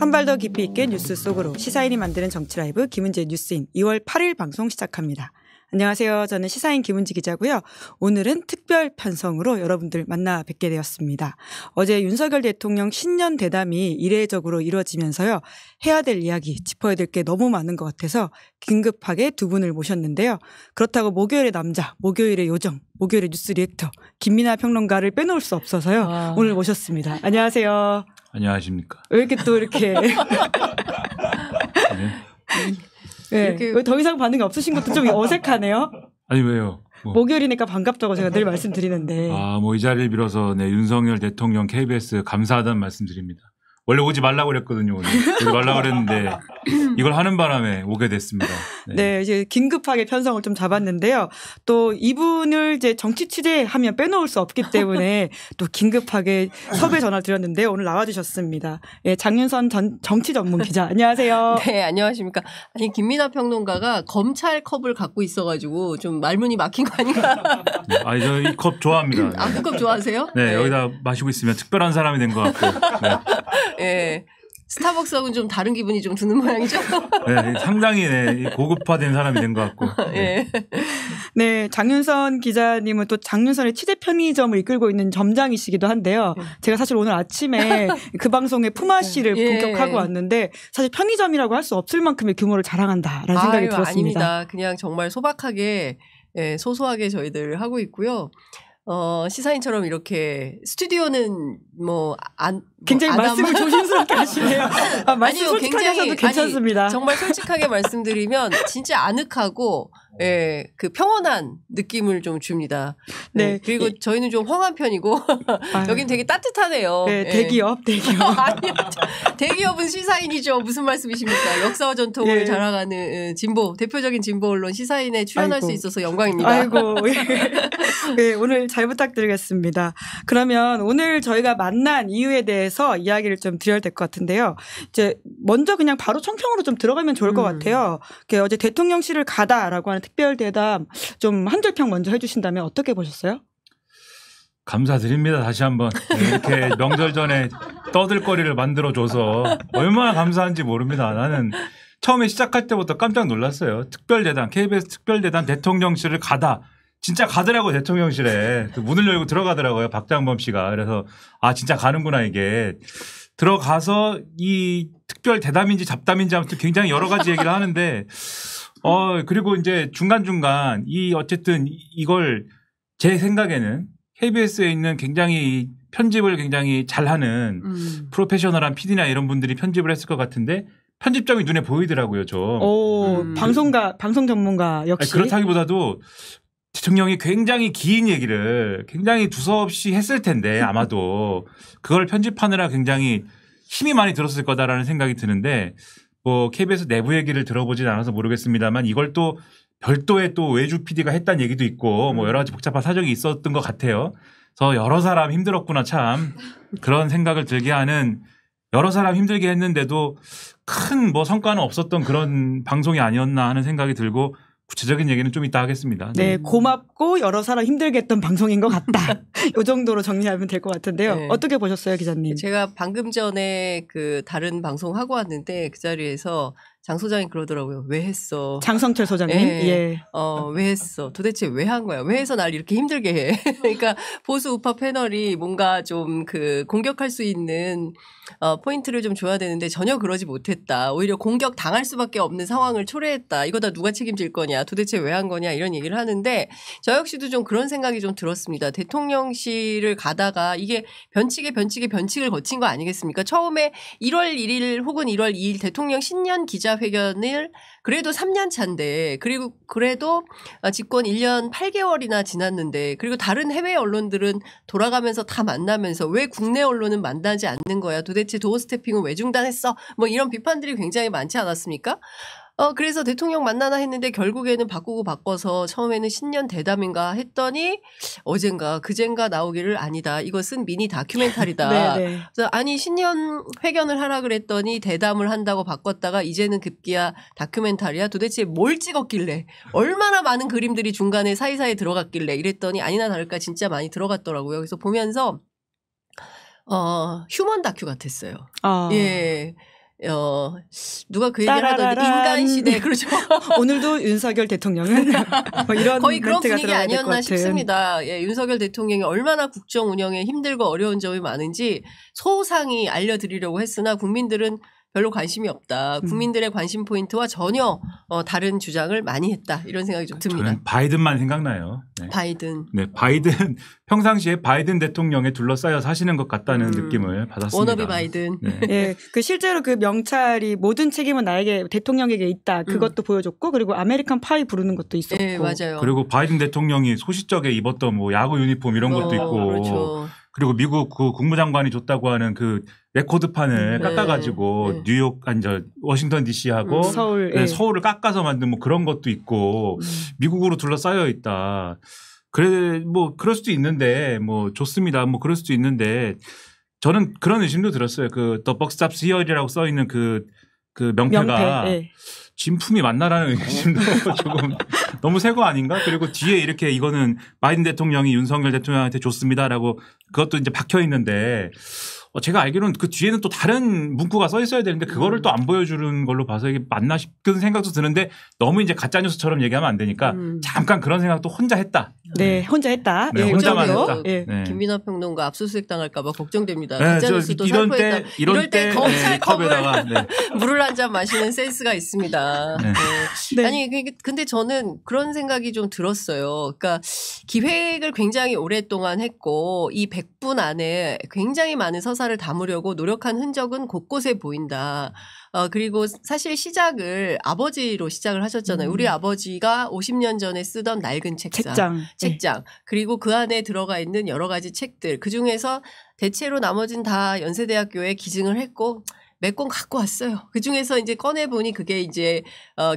한 발 더 깊이 있게 뉴스 속으로 시사인이 만드는 정치 라이브 김은지의 뉴스인 2월 8일 방송 시작합니다. 안녕하세요. 저는 시사인 김은지 기자고요. 오늘은 특별 편성으로 여러분들 만나 뵙게 되었습니다. 어제 윤석열 대통령 신년 대담이 이례적으로 이루어지면서요. 해야 될 이야기, 짚어야 될 게 너무 많은 것 같아서 긴급하게 두 분을 모셨는데요. 그렇다고 목요일의 남자, 목요일의 요정, 목요일의 뉴스 리액터 김민하 평론가를 빼놓을 수 없어서요. 오늘 모셨습니다. 안녕하세요. 안녕하십니까. 왜 이렇게 또 이렇게 네. 왜 더 이상 반응이 없으신 것도 좀 어색하네요. 아니 왜요? 목요일이니까 반갑다고 제가 늘 말씀드리는데. 이 자리를 빌어서 네, 윤석열 대통령 KBS 감사하다는 말씀드립니다. 원래 오지 말라고 그랬거든요. 오늘. 오지 말라고 그랬는데 이걸 하는 바람에 오게 됐습니다. 네, 이제 긴급하게 편성을 좀 잡았는데요. 또 이분을 이제 정치 취재하면 빼놓을 수 없기 때문에 또 긴급하게 섭외 전화 드렸는데 오늘 나와주셨습니다. 예, 장윤선 전 정치 전문 기자, 안녕하세요. 네, 안녕하십니까. 아니 김민하 평론가가 검찰 컵을 갖고 있어가지고 좀 말문이 막힌 거 아닌가? 아니 저 이 컵 좋아합니다. 아, 그 컵 좋아하세요? 네, 여기다 마시고 있으면 특별한 사람이 된 것 같고. 네. 네. 스타벅스하고는 좀 다른 기분이 좀 드는 모양이죠? 네, 상당히 네, 고급화된 사람이 된 것 같고. 네. 네, 장윤선 기자님은 또 장윤선의 취재 편의점을 이끌고 있는 점장이시기도 한데요. 제가 사실 오늘 아침에 그 방송에 품아 씨를 본격하고 왔는데 사실 편의점이라고 할 수 없을 만큼의 규모를 자랑한다라는 생각이 들었습니다. 아닙니다. 그냥 정말 소박하게 소소하게 저희들 하고 있고요. 시사인처럼 이렇게 스튜디오는 굉장히 말씀을 조심스럽게 하시네요. 말씀 솔직하게 하셔도 괜찮습니다. 아니, 정말 솔직하게 말씀드리면 진짜 아늑하고 그 평온한 느낌을 좀 줍니다. 네. 그리고 저희는 좀 황한 편이고 여긴 되게 따뜻하네요. 네, 대기업. 아니요. 대기업은 시사인이죠. 무슨 말씀이십니까? 역사와 전통을 자랑하는 대표적인 진보 언론 시사인에 출연할 수 있어서 영광입니다. 아이고. 네, 오늘 잘 부탁드리겠습니다. 그러면 오늘 저희가 만난 이유에 대해서 이야기를 좀 드려야 될 것 같은데요. 이제 먼저 그냥 바로 총평으로 좀 들어가면 좋을 것 같아요. 어제 대통령실을 가다라고 하는 특별 대담 좀 한 줄 평 먼저 해주신다면 어떻게 보셨어요? 감사드립니다. 다시 한번 이렇게 명절 전에 떠들거리를 만들어줘서 얼마나 감사한지 모릅니다. 나는 처음에 시작할 때부터 깜짝 놀랐어요. 특별대담, KBS 특별대담 대통령실을 가다. 진짜 가더라고요. 대통령실에. 문을 열고 들어가더라고요. 박장범 씨가. 그래서 진짜 가는구나 이게. 들어가서 이 특별대담인지 잡담인지 아무튼 굉장히 여러 가지 얘기를 하는데 그리고 이제 중간중간 어쨌든 이걸 제 생각에는 KBS에 있는 굉장히 편집을 굉장히 잘하는 프로페셔널한 PD나 이런 분들이 편집을 했을 것 같은데 편집점이 눈에 보이더라고요, 좀. 방송 전문가 역시. 그렇다기보다도 대통령이 굉장히 긴 얘기를 굉장히 두서없이 했을 텐데 아마도 그걸 편집하느라 굉장히 힘이 많이 들었을 거다라는 생각이 드는데 KBS 내부 얘기를 들어보진 않아서 모르겠습니다만 이걸 또 별도의 또 외주 PD가 했다는 얘기도 있고 여러 가지 복잡한 사정이 있었던 것 같아요. 그래서 여러 사람 힘들었구나 참 그런 생각을 들게 하는 여러 사람 힘들게 했는데도 큰 성과는 없었던 그런 방송이 아니었나 하는 생각이 들고 구체적인 얘기는 좀 이따 하겠습니다. 네, 고맙고 여러 사람 힘들게 했던 방송인 것 같다. 이 정도로 정리하면 될 것 같은데요. 네. 어떻게 보셨어요, 기자님? 제가 방금 전에 그 다른 방송 하고 왔는데 그 자리에서 장 소장이 그러더라고요. 왜 했어? 장성철 소장님. 예. 왜 했어? 도대체 왜 한 거야? 왜 해서 날 이렇게 힘들게 해? 그러니까 보수 우파 패널이 뭔가 좀 공격할 수 있는 포인트를 좀 줘야 되는데 전혀 그러지 못했다. 오히려 공격 당할 수밖에 없는 상황을 초래했다. 이거 다 누가 책임질 거냐? 도대체 왜 한 거냐? 이런 얘기를 하는데 저 역시도 좀 그런 생각이 좀 들었습니다. 대통령실을 가다가 이게 변칙을 거친 거 아니겠습니까? 처음에 1월 1일 혹은 1월 2일 대통령 신년 기자회견을 그래도 3년 차인데 그래도 집권 1년 8개월이나 지났는데 그리고 다른 해외 언론들은 돌아가면서 다 만나면서 왜 국내 언론은 만나지 않는 거야? 도대체 도어 스태핑은 왜 중단했어? 이런 비판들이 굉장히 많지 않았습니까? 그래서 대통령 만나나 했는데 결국에는 바꿔서 처음에는 신년 대담인가 했더니 어젠가 그젠가 나오기를 아니다. 이것은 미니 다큐멘터리다. 그래서 신년 회견을 하라 그랬더니 대담을 한다고 바꿨다가 이제는 급기야 다큐멘터리야. 도대체 뭘 찍었길래 얼마나 많은 그림들이 중간에 사이사이에 들어갔길래 이랬더니 아니나 다를까 진짜 많이 들어갔더라고요. 그래서 보면서 휴먼 다큐 같았어요. 예. 누가 그 얘기를 하던데 인간 시대 그렇죠. 오늘도 윤석열 대통령은 뭐 이런 거의 그런 멘트가 분위기 들어가야 될것 아니었나 같은. 싶습니다. 예, 윤석열 대통령이 얼마나 국정 운영에 힘들고 어려운 점이 많은지 소상히 알려드리려고 했으나 국민들은 별로 관심이 없다. 국민들의 관심 포인트와 전혀 다른 주장을 많이 했다. 이런 생각이 좀 듭니다. 저는 바이든만 생각나요. 네. 바이든. 네, 바이든 평상시에 바이든 대통령에 둘러싸여 사시는 것 같다는 느낌을 받았습니다. 워너비 바이든. 네. 예, 그 실제로 그 명찰이 모든 책임은 나에게 대통령에게 있다. 그것도 보여줬고 그리고 아메리칸 파이 부르는 것도 있었고. 네, 맞아요. 그리고 바이든 대통령이 소시적에 입었던 뭐 야구 유니폼 이런 것도 있고. 그렇죠. 그리고 미국 그 국무장관이 줬다고 하는 그 레코드판을 깎아가지고 뉴욕 아니 저 워싱턴 D.C.하고 서울, 네, 예. 서울을 깎아서 만든 뭐 그런 것도 있고 미국으로 둘러싸여 있다. 그래 뭐 그럴 수도 있는데 뭐 좋습니다. 뭐 그럴 수도 있는데 저는 그런 의심도 들었어요. 그 The Buck Stops Here이라고 써 있는 그 명패가 예. 진품이 맞나라는 의심도 조금 너무 새 거 아닌가? 그리고 뒤에 이렇게 이거는 바이든 대통령이 윤석열 대통령한테 줬습니다라고 그것도 이제 박혀 있는데 제가 알기로는 그 뒤에는 또 다른 문구가 써 있어야 되는데 그거를 또 안 보여주는 걸로 봐서 이게 맞나 싶은 생각도 드는데 너무 이제 가짜뉴스처럼 얘기하면 안 되니까 잠깐 그런 생각도 혼자 했다. 네, 혼자 했다. 네, 예, 혼자만 그 정도. 했다. 예. 네. 김민하 평론가 압수수색 당할까봐 걱정됩니다. 네, 가짜뉴스도 살포했다. 이럴 때 검찰 컵에다가 물을 한 잔 마시는 센스가 있습니다. 네. 네. 아니 근데 저는 그런 생각이 좀 들었어요. 그러니까 기획을 굉장히 오랫동안 했고 이 100분 안에 굉장히 많은 서사를 담으려고 노력한 흔적은 곳곳에 보인다. 그리고 사실 시작을 아버지로 시작을 하셨잖아요. 우리 아버지가 50년 전에 쓰던 낡은 책장. 책장. 그리고 그 안에 들어가 있는 여러 가지 책들. 그중에서 대체로 나머지는 다 연세대학교에 기증을 했고 몇 권 갖고 왔어요. 그중에서 이제 꺼내보니 그게 이제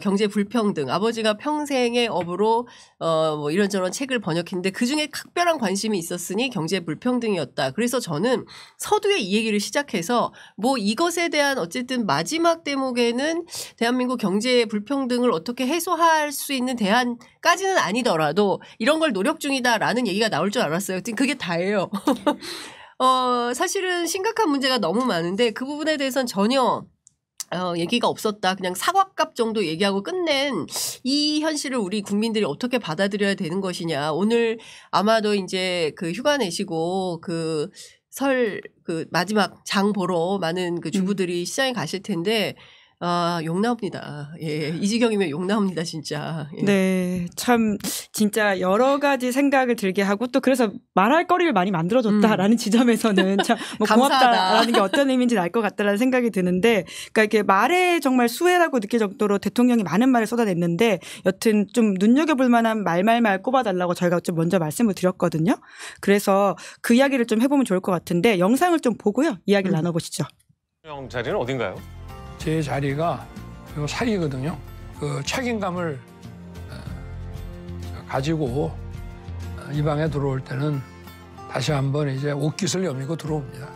경제 불평등. 아버지가 평생의 업으로 뭐 이런저런 책을 번역했는데 그중에 각별한 관심이 있었으니 경제 불평등이었다. 그래서 저는 서두에 이 얘기를 시작해서 뭐 이것에 대한 어쨌든 마지막 대목에는 대한민국 경제 불평등을 어떻게 해소할 수 있는 대안까지는 아니더라도 이런 걸 노력 중이다라는 얘기가 나올 줄 알았어요. 그게 다예요. 사실은 심각한 문제가 너무 많은데 그 부분에 대해서는 전혀 얘기가 없었다. 그냥 사과값 정도 얘기하고 끝낸 이 현실을 우리 국민들이 어떻게 받아들여야 되는 것이냐. 오늘 아마도 이제 그 휴가 내시고 그 마지막 장 보러 많은 그 주부들이 시장에 가실 텐데 욕 나옵니다. 예. 이 지경이면 욕 나옵니다, 진짜. 예. 네. 참, 진짜 여러 가지 생각을 들게 하고 또 그래서 말할 거리를 많이 만들어줬다라는 지점에서는 참 뭐 고맙다라는 게 어떤 의미인지 알 것 같다라는 생각이 드는데 그러니까 이렇게 말에 정말 수혜라고 느낄 정도로 대통령이 많은 말을 쏟아냈는데 여튼 좀 눈여겨볼 만한 말말말 꼽아달라고 저희가 좀 먼저 말씀을 드렸거든요. 그래서 그 이야기를 좀 해보면 좋을 것 같은데 영상을 좀 보고요. 이야기를 나눠보시죠. 대통령 자리는 어딘가요? 제 자리가 요 사이거든요. 그 책임감을 가지고 이 방에 들어올 때는 다시 한번 이제 옷깃을 여미고 들어옵니다.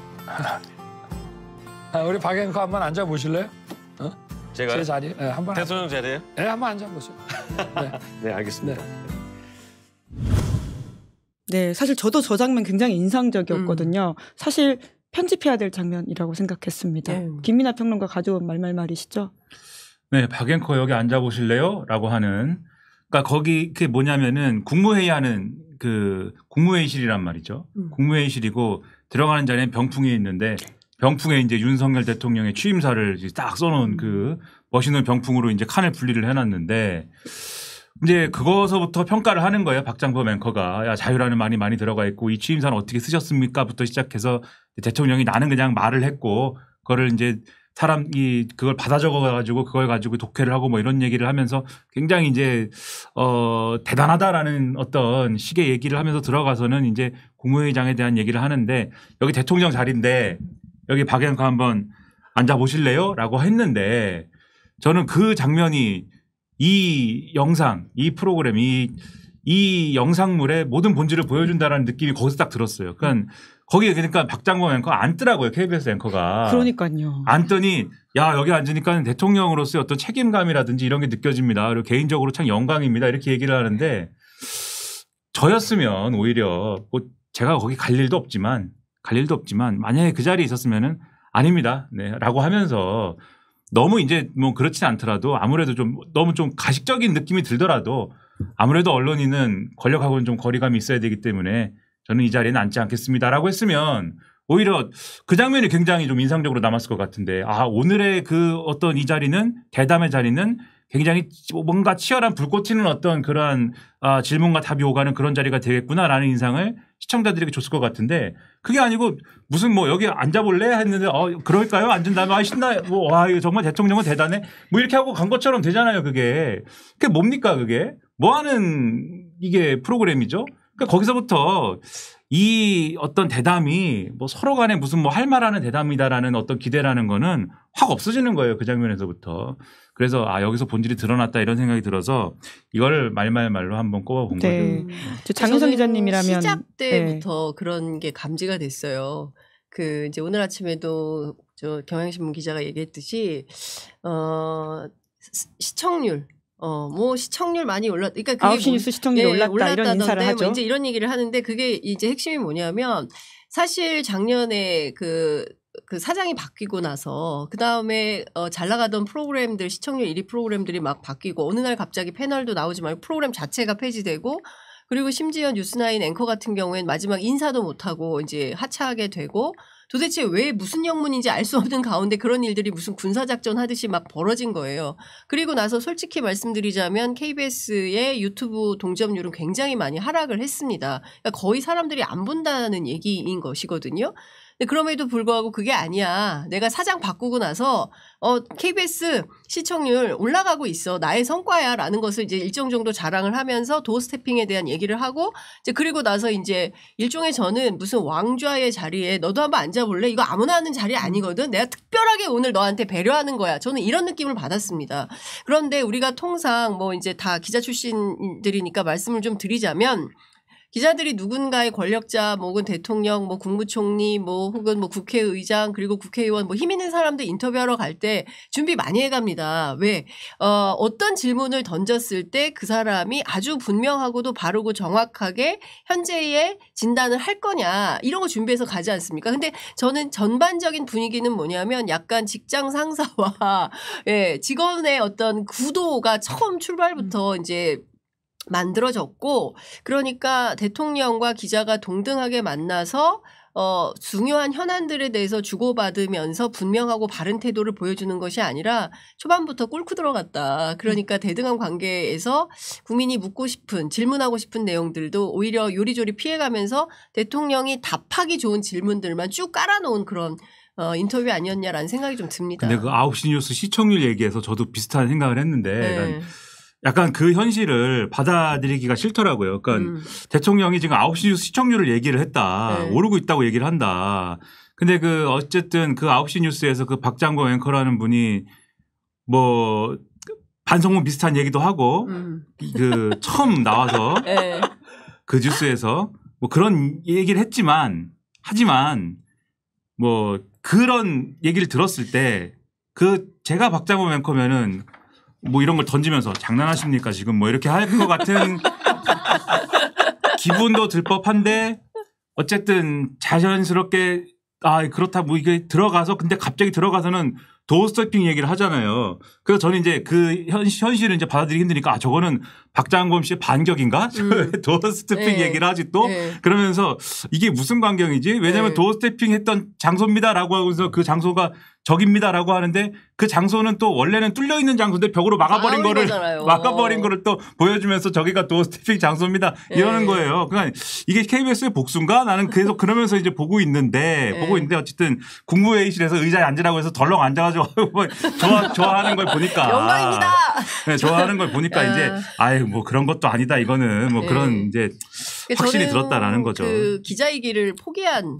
우리 박 앵커 한번 앉아 보실래요? 제가 제 자리 한번 대통령 자리에? 네, 한번 앉아 보세요. 네. 네, 알겠습니다. 네, 사실 저도 저 장면 굉장히 인상적이었거든요. 사실 편집해야 될 장면이라고 생각했습니다. 김민하 평론가 가져온 말이시죠? 네, 박 앵커 여기 앉아보실래요? 라고 하는. 그러니까 거기 그게 뭐냐면은 국무회의 하는 그 국무회의실이란 말이죠. 국무회의실이고 들어가는 자리에 병풍이 있는데 병풍에 이제 윤석열 대통령의 취임사를 딱 써놓은 그 멋있는 병풍으로 이제 칸을 분리를 해놨는데 이제 그거서부터 평가를 하는 거예요. 박장범 앵커가. 야, 자유라는 말이 많이 들어가 있고 이 취임사는 어떻게 쓰셨습니까? 부터 시작해서 대통령이 나는 그냥 말을 했고 그거를 이제 사람이 그걸 받아 적어 가지고 그걸 가지고 독해를 하고 뭐 이런 얘기를 하면서 굉장히 이제 대단하다라는 어떤 식의 얘기를 하면서 들어가서는 이제 국무회의장에 대한 얘기를 하는데 여기 대통령 자리인데 여기 박 앵커 한번 앉아 보실래요? 라고 했는데 저는 그 장면이 이 영상, 이 프로그램, 이 영상물의 모든 본질을 보여준다라는 느낌이 거기서 딱 들었어요. 거기에 그러니까 박장범 앵커가 앉더라고요. KBS 앵커가. 그러니까요. 앉더니 야 여기 앉으니까 대통령으로서의 어떤 책임감이라든지 이런 게 느껴집니다. 그리고 개인적으로 참 영광입니다. 이렇게 얘기를 하는데 저였으면 오히려 뭐 제가 거기 갈 일도 없지만 만약에 그 자리에 있었으면은 아닙니다. 네. 라고 하면서 너무 이제 뭐 그렇진 않더라도 아무래도 좀 너무 좀 가식적인 느낌이 들더라도 아무래도 언론인은 권력하고는 좀 거리감이 있어야 되기 때문에 저는 이 자리에는 앉지 않겠습니다라고 했으면 오히려 그 장면이 굉장히 좀 인상적으로 남았을 것 같은데 오늘의 그 어떤 이 자리는 대담의 자리는 굉장히 뭔가 치열한 불꽃 튀는 어떤 그러한 질문과 답이 오가는 그런 자리가 되겠구나라는 인상을 시청자들에게 줬을 것 같은데 그게 아니고 무슨 뭐 여기 앉아볼래 했는데 그럴까요? 앉은 다음에 신나 이거 정말 대통령은 대단해 뭐 이렇게 하고 간 것처럼 되잖아요. 그게 뭡니까 그게 뭐 하는 이게 프로그램이죠? 그러니까 거기서부터 이 어떤 대담이 뭐 서로 간에 무슨 뭐 할 말하는 대담이다라는 어떤 기대라는 거는 확 없어지는 거예요. 그 장면에서부터. 그래서 여기서 본질이 드러났다 이런 생각이 들어서 이걸 말로 한번 꼽아본 거예요. 장윤성 기자님이라면 시작 때부터 그런 게 감지가 됐어요. 그 이제 오늘 아침에도 저 경향신문 기자가 얘기했듯이 시청률 뭐 시청률 많이 그러니까 그게 9시 뉴스 시청률이 올랐다 이런 인사를 하죠. 뭐 이제 이런 얘기를 하는데 그게 이제 핵심이 뭐냐면 사실 작년에 그 사장이 바뀌고 나서 그 다음에 잘 나가던 프로그램들 시청률 1위 프로그램들이 막 바뀌고 어느 날 갑자기 패널도 나오지 말고 프로그램 자체가 폐지되고 그리고 심지어 뉴스나인 앵커 같은 경우에는 마지막 인사도 못하고 이제 하차하게 되고 도대체 왜 무슨 영문인지 알 수 없는 가운데 그런 일들이 무슨 군사작전 하듯이 막 벌어진 거예요. 그리고 나서 솔직히 말씀드리자면 KBS의 유튜브 동접률은 굉장히 많이 하락을 했습니다. 그러니까 거의 사람들이 안 본다는 얘기인 것이거든요. 근데 그럼에도 불구하고 그게 아니야. 내가 사장 바꾸고 나서 KBS 시청률 올라가고 있어. 나의 성과야. 라는 것을 이제 일정 정도 자랑을 하면서 도어 스태핑에 대한 얘기를 하고 이제 그리고 나서 이제 일종의 저는 무슨 왕좌의 자리에 너도 한번 앉아볼래? 이거 아무나 하는 자리 아니거든. 내가 특별하게 오늘 너한테 배려하는 거야. 저는 이런 느낌을 받았습니다. 그런데 우리가 통상 뭐 이제 다 기자 출신들이니까 말씀을 좀 드리자면 기자들이 누군가의 권력자, 뭐 혹은 대통령, 뭐 국무총리, 뭐 혹은 뭐 국회의장, 그리고 국회의원, 뭐 힘 있는 사람들 인터뷰하러 갈 때 준비 많이 해갑니다. 왜? 어떤 질문을 던졌을 때 그 사람이 아주 분명하고도 바르고 정확하게 현재의 진단을 할 거냐 이런 거 준비해서 가지 않습니까? 근데 저는 전반적인 분위기는 뭐냐면 약간 직장 상사와 직원의 어떤 구도가 처음 출발부터 이제 만들어졌고 그러니까 대통령과 기자가 동등하게 만나서 중요한 현안들에 대해서 주고받으면서 분명하고 바른 태도를 보여주는 것이 아니라 초반부터 꿇고 들어갔다. 그러니까 대등한 관계에서 국민이 묻고 싶은 질문하고 싶은 내용들도 오히려 요리조리 피해가면서 대통령이 답하기 좋은 질문들만 쭉 깔아놓은 그런 인터뷰 아니었냐라는 생각이 좀 듭니다. 근데 그 9시 뉴스 시청률 얘기해서 저도 비슷한 생각을 했는데 약간 그 현실을 받아들이기가 싫더라고요. 그러니까 대통령이 지금 9시 뉴스 시청률을 얘기를 했다. 오르고 있다고 얘기를 한다. 근데 그 어쨌든 그 9시 뉴스에서 그 박장권 앵커라는 분이 뭐 반성문 비슷한 얘기도 하고 그 처음 나와서 그 뉴스에서 뭐 그런 얘기를 하지만 뭐 그런 얘기를 들었을 때 제가 박장권 앵커면은 뭐 이런 걸 던지면서 장난하십니까 지금 뭐 이렇게 할 것 같은 기분도 들 법한데 어쨌든 자연스럽게 그렇다 뭐 이게 들어가서 근데 갑자기 들어가서는 도어 스태핑 얘기를 하잖아요. 그래서 저는 이제 그 현실을 이제 받아들이기 힘드니까 저거는 박장범 씨의 반격인가? 도어 스태핑 얘기를 하지 또? 그러면서 이게 무슨 광경이지? 왜냐하면 도어 스태핑 했던 장소입니다라고 하면서 그 장소가 적입니다라고 하는데 그 장소는 또 원래는 뚫려 있는 장소인데 벽으로 막아버린 거를 또 보여주면서 저기가 도어 스태핑 장소입니다. 이러는 거예요. 그러니까 이게 KBS의 복수인가? 나는 계속 그러면서 이제 보고 있는데 어쨌든 국무회의실에서 의자에 앉으라고 해서 덜렁 앉아가지고 좋아하는 걸 보니까 영광입니다. 네, 좋아하는 걸 보니까 이제 뭐 그런 것도 아니다 이거는 뭐 그런 이제 확신이 들었다라는 거죠. 그 기자이기를 포기한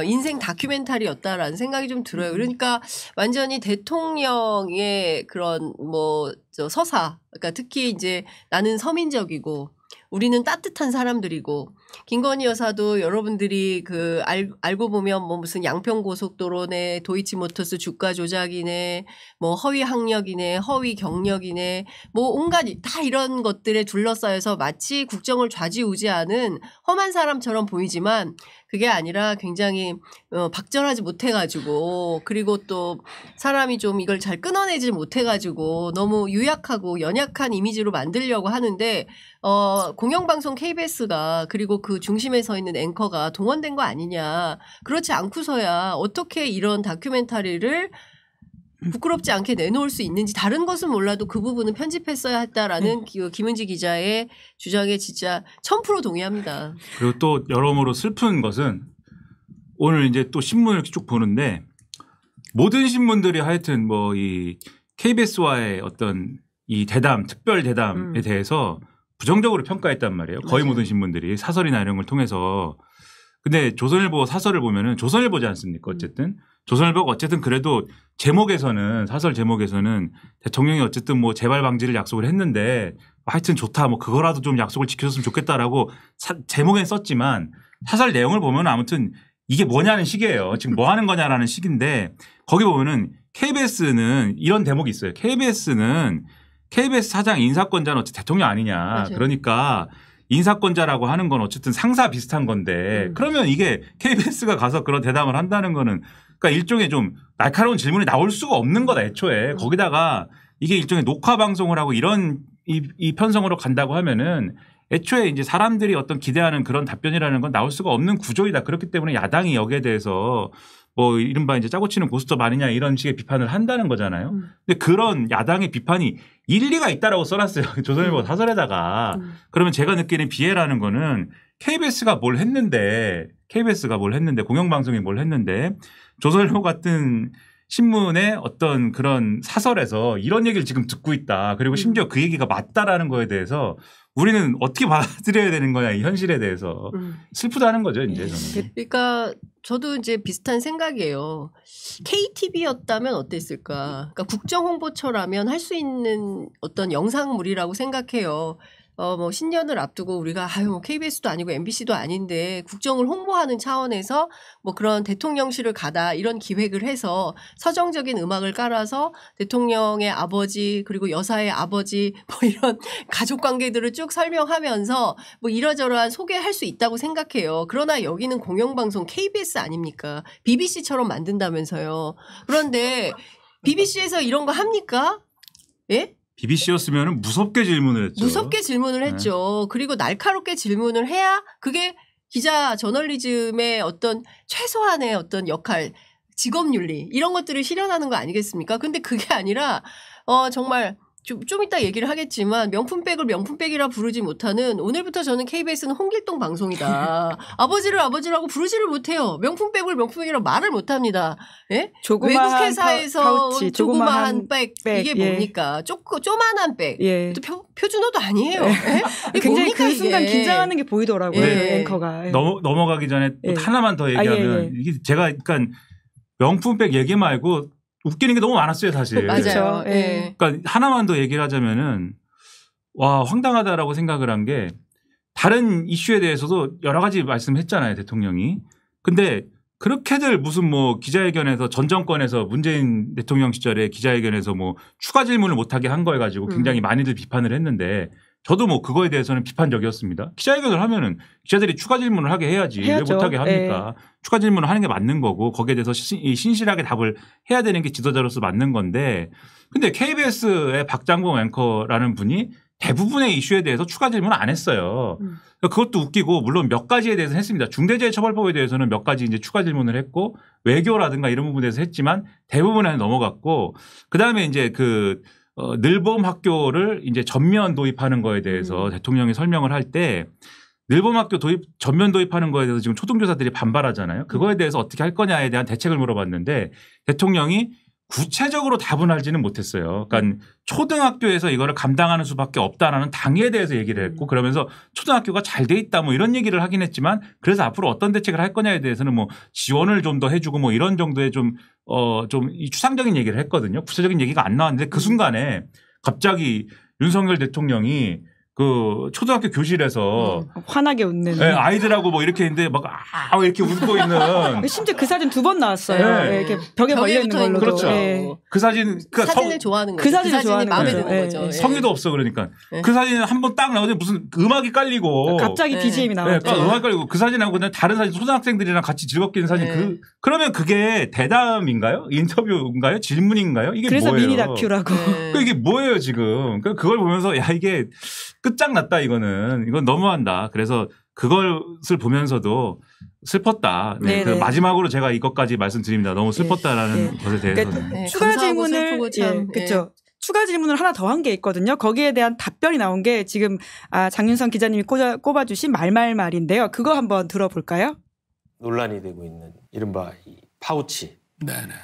인생 다큐멘터리였다라는 생각이 좀 들어요. 그러니까 완전히 대통령의 그런 뭐 서사, 그러니까 특히 이제 나는 서민적이고 우리는 따뜻한 사람들이고 김건희 여사도 여러분들이 알고 보면 뭐 무슨 양평고속도로네, 도이치모터스 주가 조작이네, 뭐 허위 학력이네, 허위 경력이네, 뭐 온갖 다 이런 것들에 둘러싸여서 마치 국정을 좌지우지하는 험한 사람처럼 보이지만 그게 아니라 굉장히 박절하지 못해가지고 그리고 또 사람이 좀 이걸 잘 끊어내지 못해가지고 너무 유약하고 연약한 이미지로 만들려고 하는데 공영방송 KBS가 그리고 그 중심에 서 있는 앵커가 동원된 거 아니냐. 그렇지 않고서야 어떻게 이런 다큐멘터리를 부끄럽지 않게 내놓을 수 있는지 다른 것은 몰라도 그 부분은 편집했어야 했다라는 김은지 기자의 주장에 진짜 1000% 동의합니다. 그리고 또 여러모로 슬픈 것은 오늘 이제 또 신문을 쭉 보는데 모든 신문들이 하여튼 뭐 이 KBS와의 어떤 이 대담, 특별 대담에 대해서 부정적으로 평가했단 말이에요. 거의 맞아요. 모든 신문들이 사설이나 이런 걸 통해서. 근데 조선일보 사설을 보면은 조선일보지 않습니까? 어쨌든. 조선일보가 어쨌든 그래도 제목에서는 사설 제목에서는 대통령이 어쨌든 뭐 재발 방지를 약속을 했는데 하여튼 좋다 뭐 그거라도 좀 약속을 지켜줬으면 좋겠다라고 제목엔 썼지만 사설 내용을 보면 아무튼 이게 뭐냐는 식이에요. 지금 뭐 하는 거냐라는 식인데 거기 보면은 KBS는 이런 대목이 있어요. KBS는 KBS 사장 인사권자는 어쨌든 대통령 아니냐. 맞아요. 그러니까 인사권자라고 하는 건 어쨌든 상사 비슷한 건데 그러면 이게 KBS가 가서 그런 대담을 한다는 거는 그러니까 일종의 좀 날카로운 질문이 나올 수가 없는 거다 애초에. 거기다가 이게 일종의 녹화 방송을 하고 이런 이 편성으로 간다고 하면은 애초에 이제 사람들이 어떤 기대하는 그런 답변이라는 건 나올 수가 없는 구조이다. 그렇기 때문에 야당이 여기에 대해서 뭐 이른바 이제 짜고 치는 고스톱 아니냐 이런 식의 비판을 한다는 거잖아요. 근데 그런 야당의 비판이 일리가 있다라고 써놨어요. 조선일보 사설에다가. 그러면 제가 느끼는 비애라는 거는 KBS가 뭘 했는데 공영방송이 뭘 했는데 조선일보 같은 신문의 어떤 그런 사설에서 이런 얘기를 지금 듣고 있다. 그리고 심지어 그 얘기가 맞다라는 거에 대해서 우리는 어떻게 받아들여야 되는 거냐 이 현실에 대해서 슬프다는 거죠 이제 저는. 그러니까 저도 이제 비슷한 생각이에요. KTV였다면 어땠을까? 그러니까 국정홍보처라면 할 수 있는 어떤 영상물이라고 생각해요. 뭐 신년을 앞두고 우리가 뭐 KBS도 아니고 MBC도 아닌데 국정을 홍보하는 차원에서 뭐 그런 대통령실을 가다 이런 기획을 해서 서정적인 음악을 깔아서 대통령의 아버지 그리고 여사의 아버지 뭐 이런 가족 관계들을 쭉 설명하면서 뭐 이러저러한 소개할 수 있다고 생각해요. 그러나 여기는 공영방송 KBS 아닙니까? BBC처럼 만든다면서요. 그런데 BBC에서 이런 거 합니까? 예? BBC였으면 무섭게 질문을 했죠. 무섭게 질문을 했죠. 그리고 날카롭게 질문을 해야 그게 기자 저널리즘의 어떤 최소한의 어떤 역할, 직업윤리 이런 것들을 실현하는 거 아니겠습니까? 근데 그게 아니라 정말 좀 이따 얘기를 하겠지만 명품백을 명품백이라 부르지 못하는 오늘부터 저는 KBS는 홍길동 방송이다. 아버지를 아버지라고 부르지를 못해요. 명품백을 명품백이라 말을 못합니다. 예? 외국 회사에서 파우치, 조그마한 백 이게 예. 뭡니까? 쪼만한 백. 예. 또 표준어도 아니에요. 예? 이게 굉장히 뭡니까, 그 순간 이게? 긴장하는 게 보이더라고요. 예. 앵커가. 예. 넘어가기 전에 예. 하나만 더 얘기하면 이게 제가 그러니까 명품백 얘기 말고 웃기는 게 너무 많았어요 사실. 맞아요. 그렇죠. 예. 그러니까 하나만 더 얘기를 하자면은 와 황당하다라고 생각을 한 게 다른 이슈에 대해서도 여러 가지 말씀했잖아요 대통령이. 근데 그렇게들 무슨 뭐 기자회견에서 전 정권에서 문재인 대통령 시절에 기자회견에서 뭐 추가 질문을 못하게 한 거에 가지고 굉장히 많이들 비판을 했는데 저도 뭐 그거에 대해서는 비판적이었습니다. 기자회견을 하면은 기자들이 추가 질문을 하게 해야지 해야죠. 왜 못하게 합니까? 추가 질문을 하는 게 맞는 거고 거기에 대해서 신실하게 답을 해야 되는 게 지도자로서 맞는 건데 근데 KBS의 박장봉 앵커라는 분이 대부분의 이슈에 대해서 추가 질문을 안 했어요. 그것도 웃기고 물론 몇 가지에 대해서는 했습니다. 중대재해처벌법에 대해서는 몇 가지 이제 추가 질문을 했고 외교라든가 이런 부분에 대해서 했지만 대부분은 넘어갔고 그다음에 이제 늘봄 학교를 이제 전면 도입하는 거에 대해서 대통령이 설명을 할 때 늘봄 학교 전면 도입하는 거에 대해서 지금 초등교사들이 반발하잖아요. 그거에 대해서 어떻게 할 거냐에 대한 대책을 물어봤는데 대통령이 구체적으로 답은 하지는 못했어요. 그러니까 초등학교에서 이거를 감당하는 수밖에 없다라는 당위에 대해서 얘기를 했고 그러면서 초등학교가 잘 돼 있다 뭐 이런 얘기를 하긴 했지만 그래서 앞으로 어떤 대책을 할 거냐에 대해서는 뭐 지원을 좀 더 해주고 뭐 이런 정도의 좀 추상적인 얘기를 했거든요. 구체적인 얘기가 안 나왔는데 그 순간에 갑자기 윤석열 대통령이 그 초등학교 교실에서 환하게 웃는. 네, 아이들하고 뭐 이렇게 있는데 막 이렇게 웃고 있는. 심지어 그 사진 2번 나왔어요. 네. 네, 이렇게 벽에 걸려 있는 걸로. 그렇죠. 네. 그 사진 그러니까 사진을 좋아하는 거죠. 그 사진을 좋아하는 마음에 거죠. 드는 거죠. 네. 예. 성의도 없어 그러니까 네. 그 사진 한 번 딱 나오는데 무슨 음악이 깔리고 갑자기 네. BGM이 나왔죠. 음악이 깔리고 그 사진하고 그냥 다른 사진 초등학생들이랑 같이 즐겁게 있는 사진 네. 그러면 그게 대담인가요? 인터뷰인가요? 질문인가요? 이게 그래서 뭐예요? 미니 다큐라고. 네. 이게 뭐예요 지금? 그걸 보면서 야 이게 끝장났다 이건 너무한다. 그래서 그것을 보면서도 슬펐다. 네, 그 네네. 마지막으로 제가 이것까지 말씀드립니다. 너무 슬펐다라는 것에 대해서는. 그러니까 네, 추가 감사하고 질문을 슬프고 참, 그렇죠. 추가 질문을 하나 더 한 게 있거든요. 거기에 대한 답변이 나온 게 지금 장윤선 기자님이 꼽아주신 말인데요. 그거 한번 들어볼까요? 논란이 되고 있는 이른바 이 파우치. 네네.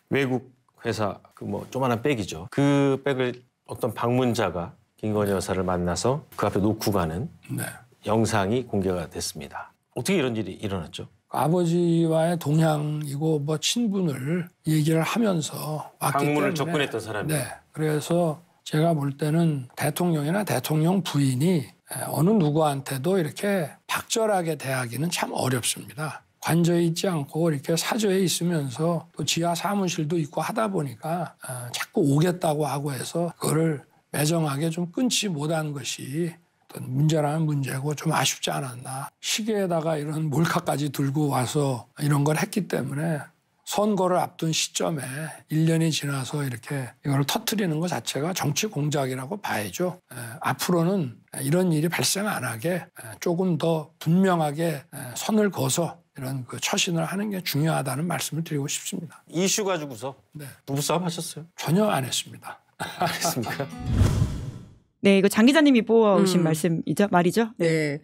외국 회사 그 뭐 조그만한 백이죠. 그 백을 어떤 방문자가 김건희 여사를 만나서 그 앞에 놓고 가는 네. 영상이 공개가 됐습니다. 어떻게 이런 일이 일어났죠? 아버지와의 동향이고 뭐 친분을 얘기를 하면서 왔기 방문을 때문에 접근했던 사람이. 네. 그래서 제가 볼 때는 대통령이나 대통령 부인이 어느 누구한테도 이렇게 박절하게 대하기는 참 어렵습니다. 관저에 있지 않고 이렇게 사저에 있으면서 또 지하 사무실도 있고 하다 보니까 자꾸 오겠다고 하고 해서 그거를 매정하게 좀 끊지 못한 것이 어떤 문제라면 문제고 좀 아쉽지 않았나. 시계에다가 이런 몰카까지 들고 와서 이런 걸 했기 때문에 선거를 앞둔 시점에 1년이 지나서 이렇게 이걸 터뜨리는 것 자체가 정치 공작이라고 봐야죠. 앞으로는 이런 일이 발생 안 하게 조금 더 분명하게 선을 그어서 이런 그 처신을 하는 게 중요하다는 말씀을 드리고 싶습니다. 이슈 가지고서 네. 부부싸움 하셨어요? 전혀 안 했습니다. 알겠습니까? 네, 이거 장 기자님이 뽑아오신 말이죠. 네.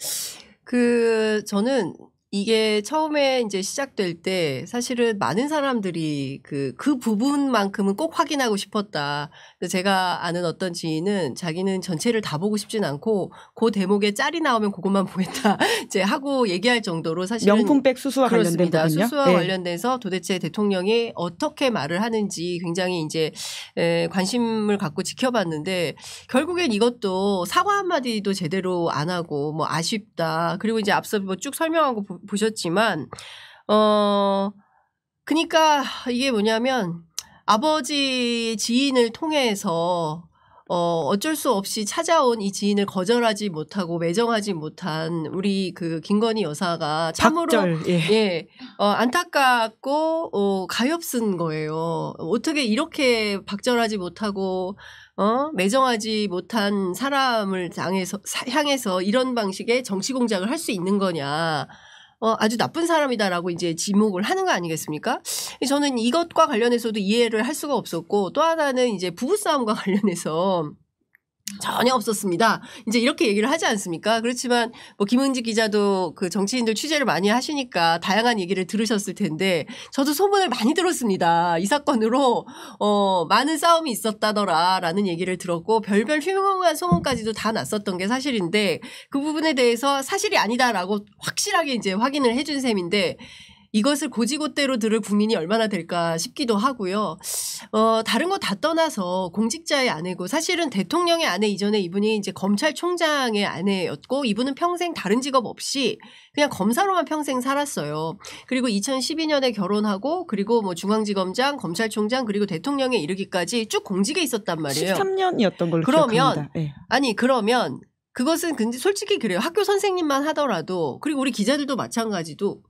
저는 이게 처음에 이제 시작될 때 사실은 많은 사람들이 그 부분만큼은 꼭 확인하고 싶었다. 그래서 제가 아는 어떤 지인은 자기는 전체를 다 보고 싶진 않고 그 대목에 짤이 나오면 그것만 보겠다. 이제 하고 얘기할 정도로 사실은 명품백 수수와 관련된 그렇습니다. 부분요. 수수와 네. 관련돼서 도대체 대통령이 어떻게 말을 하는지 굉장히 이제 관심을 갖고 지켜봤는데 결국엔 이것도 사과 한마디도 제대로 안 하고 뭐 아쉽다. 그리고 이제 앞서 뭐 쭉 설명하고 보셨지만 그러니까 이게 뭐냐면 아버지 지인을 통해서 어쩔 수 없이 찾아온 이 지인을 거절하지 못하고 매정하지 못한 우리 그 김건희 여사가 참으로 박절, 예. 안타깝고 가엾은 거예요. 어떻게 이렇게 박절하지 못하고 매정하지 못한 사람을 향해서 이런 방식의 정치 공작을 할 수 있는 거냐. 아주 나쁜 사람이다라고 이제 지목을 하는 거 아니겠습니까? 저는 이것과 관련해서도 이해를 할 수가 없었고 또 하나는 이제 부부싸움과 관련해서 전혀 없었습니다. 이제 이렇게 얘기를 하지 않습니까? 그렇지만 뭐 김은지 기자도 그 정치인들 취재를 많이 하시니까 다양한 얘기를 들으셨을 텐데 저도 소문을 많이 들었습니다. 이 사건으로 많은 싸움이 있었다더라라는 얘기를 들었고 별별 흉흉한 소문까지도 다 났었던 게 사실인데 그 부분에 대해서 사실이 아니다라고 확실하게 이제 확인을 해준 셈인데 이것을 고지고대로 들을 국민이 얼마나 될까 싶기도 하고요. 다른 거 다 떠나서 공직자의 아내고 사실은 대통령의 아내 이전에 이분이 이제 검찰총장의 아내였고 이분은 평생 다른 직업 없이 그냥 검사로만 평생 살았어요. 그리고 2012년에 결혼하고 그리고 뭐 중앙지검장, 검찰총장 그리고 대통령에 이르기까지 쭉 공직에 있었단 말이에요. 13년이었던 걸로 그러면 기억합니다. 네. 아니 그러면 그것은 근데 솔직히 그래요. 학교 선생님만 하더라도 그리고 우리 기자들도 마찬가지고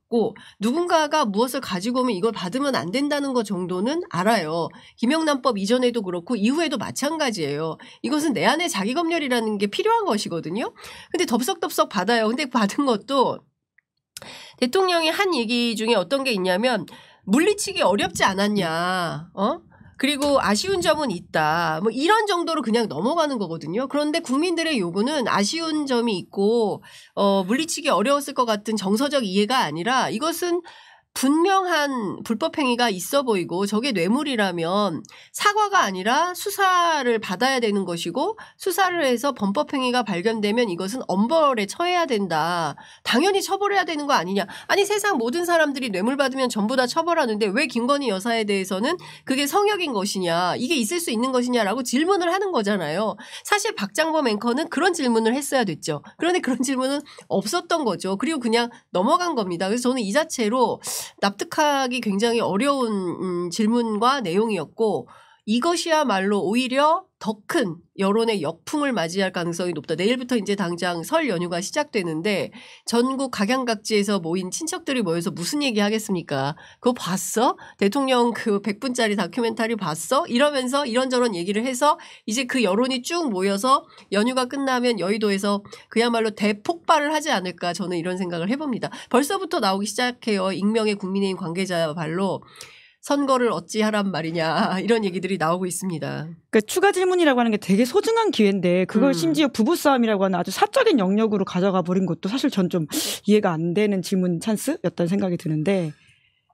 누군가가 무엇을 가지고 오면 이걸 받으면 안 된다는 것 정도는 알아요. 김영란법 이전에도 그렇고 이후에도 마찬가지예요. 이것은 내 안에 자기검열이라는 게 필요한 것이거든요. 근데 덥석덥석 받아요. 근데 받은 것도 대통령이 한 얘기 중에 어떤 게 있냐면 물리치기 어렵지 않았냐. 그리고 아쉬운 점은 있다. 뭐 이런 정도로 그냥 넘어가는 거거든요. 그런데 국민들의 요구는 아쉬운 점이 있고 물리치기 어려웠을 것 같은 정서적 이해가 아니라 이것은 분명한 불법 행위가 있어 보이고 저게 뇌물이라면 사과가 아니라 수사를 받아야 되는 것이고 수사를 해서 범법 행위가 발견되면 이것은 엄벌에 처해야 된다. 당연히 처벌해야 되는 거 아니냐. 아니 세상 모든 사람들이 뇌물 받으면 전부 다 처벌하는데 왜 김건희 여사에 대해서는 그게 성역인 것이냐. 이게 있을 수 있는 것이냐라고 질문을 하는 거잖아요. 사실 박장범 앵커는 그런 질문을 했어야 됐죠. 그런데 그런 질문은 없었던 거죠. 그리고 그냥 넘어간 겁니다. 그래서 저는 이 자체로 납득하기 굉장히 어려운 질문과 내용이었고 이것이야말로 오히려 더 큰 여론의 역풍을 맞이할 가능성이 높다. 내일부터 이제 당장 설 연휴가 시작되는데 전국 각양각지에서 모인 친척들이 모여서 무슨 얘기 하겠습니까? 그거 봤어? 대통령 그 100분짜리 다큐멘터리 봤어? 이러면서 이런저런 얘기를 해서 이제 그 여론이 쭉 모여서 연휴가 끝나면 여의도에서 그야말로 대폭발을 하지 않을까 저는 이런 생각을 해봅니다. 벌써부터 나오기 시작해요. 익명의 국민의힘 관계자 발로. 선거를 어찌하란 말이냐 이런 얘기들이 나오고 있습니다. 그러니까 추가 질문이라고 하는 게 되게 소중한 기회인데 그걸 심지어 부부싸움이라고 하는 아주 사적인 영역으로 가져가 버린 것도 사실 전 좀 이해가 안 되는 질문 찬스였다는 생각이 드는데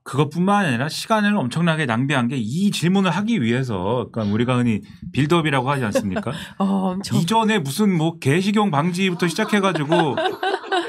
그것뿐만 아니라 시간을 엄청나게 낭비한 게 이 질문을 하기 위해서 그러니까 우리가 흔히 빌드업이라고 하지 않습니까? 이전에 무슨 뭐 개식용 방지부터 시작해가지고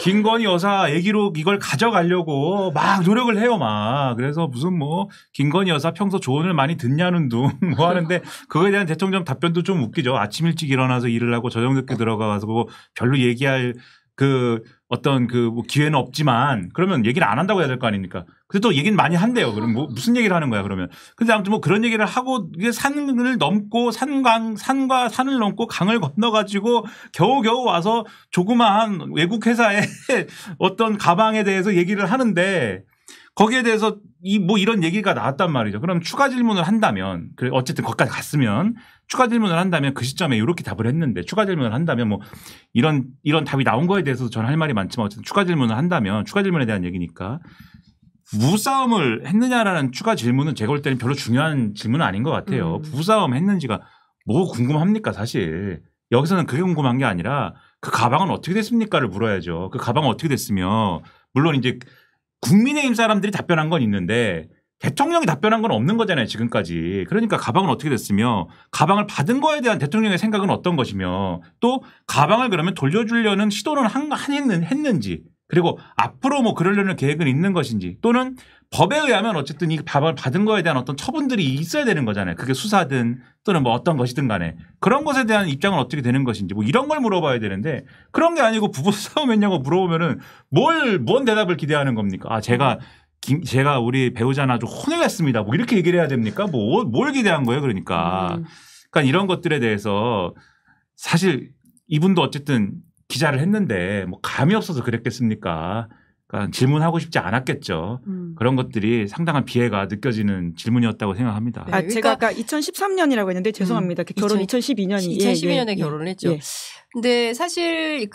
김건희 여사 얘기로 이걸 가져가려고 막 노력을 해요, 막. 그래서 무슨 뭐 김건희 여사 평소 조언을 많이 듣냐는 둥 뭐 하는데 그거에 대한 대통령 답변도 좀 웃기죠. 아침 일찍 일어나서 일을 하고 저녁 늦게 들어가서 뭐 별로 얘기할 그 어떤 그 뭐 기회는 없지만 그러면 얘기를 안 한다고 해야 될 거 아닙니까? 근데 또 얘기는 많이 한대요. 그럼 뭐 무슨 얘기를 하는 거야, 그러면. 근데 아무튼 뭐 그런 얘기를 하고 이게 산을 넘고 산과 산을 넘고 강을 건너가지고 겨우겨우 와서 조그마한 외국 회사의 어떤 가방에 대해서 얘기를 하는데 거기에 대해서 뭐 이런 얘기가 나왔단 말이죠. 그럼 추가 질문을 한다면, 어쨌든 거기까지 갔으면 추가 질문을 한다면 그 시점에 이렇게 답을 했는데 추가 질문을 한다면 뭐 이런 답이 나온 거에 대해서도 저는 할 말이 많지만 어쨌든 추가 질문을 한다면 추가 질문에 대한 얘기니까 부부싸움을 했느냐라는 추가 질문은 제가 볼 때는 별로 중요한 질문은 아닌 것 같아요. 부부싸움 했는지가 뭐 궁금합니까 사실. 여기서는 그게 궁금한 게 아니라 그 가방은 어떻게 됐습니까를 물어야죠. 그 가방은 어떻게 됐으며 물론 이제 국민의힘 사람들이 답변한 건 있는데 대통령이 답변한 건 없는 거잖아요 지금까지. 그러니까 가방은 어떻게 됐으며 가방을 받은 거에 대한 대통령의 생각은 어떤 것이며 또 가방을 그러면 돌려주려는 시도는 했는지 그리고 앞으로 뭐 그러려는 계획은 있는 것인지 또는 법에 의하면 어쨌든 이 가방을 받은 거에 대한 어떤 처분들이 있어야 되는 거잖아요. 그게 수사든 또는 뭐 어떤 것이든 간에 그런 것에 대한 입장은 어떻게 되는 것인지 뭐 이런 걸 물어봐야 되는데 그런 게 아니고 부부싸움 했냐고 물어보면은 뭔 대답을 기대하는 겁니까? 아 제가 우리 배우자는 아주 혼을 냈습니다. 뭐 이렇게 얘기를 해야 됩니까? 뭘 기대한 거예요? 그러니까 이런 것들에 대해서 사실 이분도 어쨌든 기자를 했는데 뭐 감이 없어서 그랬겠습니까? 그러니까 질문하고 싶지 않았겠죠. 그런 것들이 상당한 비애가 느껴지는 질문이었다고 생각합니다. 아, 그러니까 제가 아까 2013년이라고 했는데 죄송합니다. 결혼 2012년이 2012년에 결혼을 했죠. 근데 사실은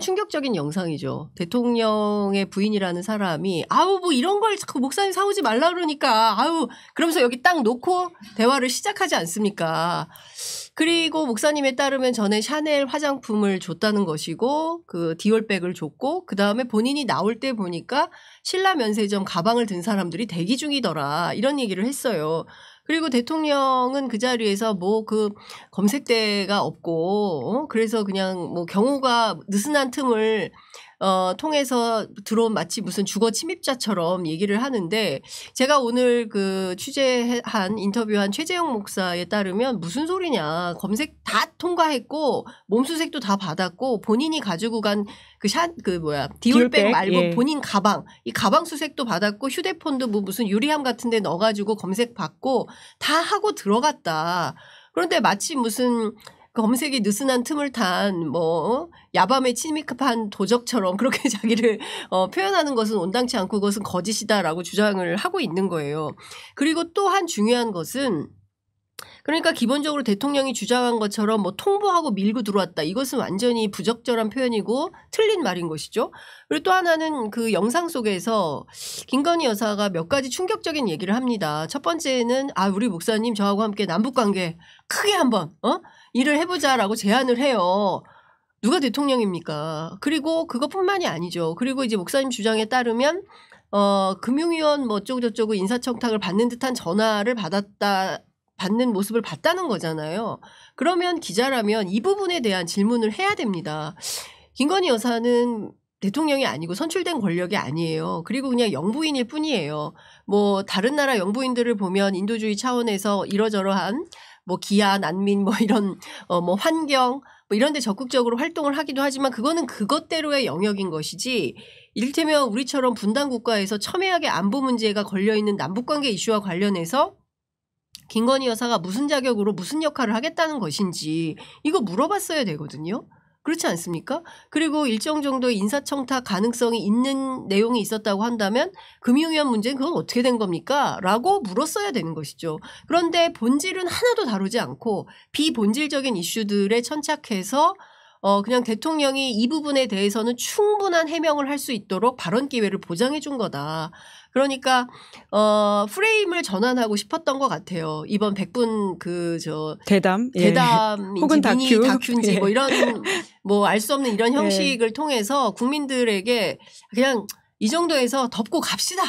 충격적인 영상이죠. 대통령의 부인이라는 사람이 아우 뭐 이런 걸 자꾸 목사님 사오지 말라 그러니까 아우 그러면서 여기 딱 놓고 대화를 시작하지 않습니까? 그리고 목사님에 따르면 전에 샤넬 화장품을 줬다는 것이고 그 디올백을 줬고 그다음에 본인이 나올 때 보니까 신라 면세점 가방을 든 사람들이 대기 중이더라 이런 얘기를 했어요. 그리고 대통령은 그 자리에서 뭐 그 검색대가 없고 그래서 그냥 뭐 경호가 느슨한 틈을 통해서 들어온 마치 무슨 주거 침입자처럼 얘기를 하는데 제가 오늘 그 취재한 인터뷰한 최재형 목사에 따르면 무슨 소리냐 검색 다 통과했고 몸수색도 다 받았고 본인이 가지고 간 디올백 말고 본인 가방 이 가방 수색도 받았고 휴대폰도 뭐 무슨 유리함 같은 데 넣어가지고 검색 받고 다 하고 들어갔다. 그런데 마치 무슨 검색이 느슨한 틈을 탄 뭐 야밤에 침입한 도적처럼 그렇게 자기를 표현하는 것은 온당치 않고 그것은 거짓이다라고 주장을 하고 있는 거예요. 그리고 또 한 중요한 것은 그러니까 기본적으로 대통령이 주장한 것처럼 뭐 통보하고 밀고 들어왔다. 이것은 완전히 부적절한 표현이고 틀린 말인 것이죠. 그리고 또 하나는 그 영상 속에서 김건희 여사가 몇 가지 충격적인 얘기를 합니다. 첫 번째는 우리 목사님 저하고 함께 남북관계 크게 한번 일을 해보자라고 제안을 해요. 누가 대통령입니까? 그리고 그것뿐만이 아니죠. 그리고 이제 목사님 주장에 따르면 금융위원 뭐 어쩌고저쩌고 인사청탁을 받는 듯한 전화를 받는 모습을 봤다는 거잖아요. 그러면 기자라면 이 부분에 대한 질문을 해야 됩니다. 김건희 여사는 대통령이 아니고 선출된 권력이 아니에요. 그리고 그냥 영부인일 뿐이에요. 뭐 다른 나라 영부인들을 보면 인도주의 차원에서 이러저러한 뭐 기아, 난민 뭐 이런 뭐 환경 뭐 이런 데 적극적으로 활동을 하기도 하지만 그거는 그것대로의 영역인 것이지 이를테면 우리처럼 분단 국가에서 첨예하게 안보 문제가 걸려있는 남북관계 이슈와 관련해서 김건희 여사가 무슨 자격으로 무슨 역할을 하겠다는 것인지 이거 물어봤어야 되거든요. 그렇지 않습니까? 그리고 일정 정도의 인사청탁 가능성이 있는 내용이 있었다고 한다면 금융위원 문제는 그건 어떻게 된 겁니까? 라고 물었어야 되는 것이죠. 그런데 본질은 하나도 다루지 않고 비본질적인 이슈들에 천착해서 그냥 대통령이 이 부분에 대해서는 충분한 해명을 할 수 있도록 발언 기회를 보장해 준 거다. 그러니까 프레임을 전환하고 싶었던 것 같아요. 이번 100분 대담인지 혹은 미니 다큐. 다큐인지 뭐 이런 뭐 알 수 없는 이런 형식을 통해서 국민들에게 그냥 이 정도에서 덮고 갑시다.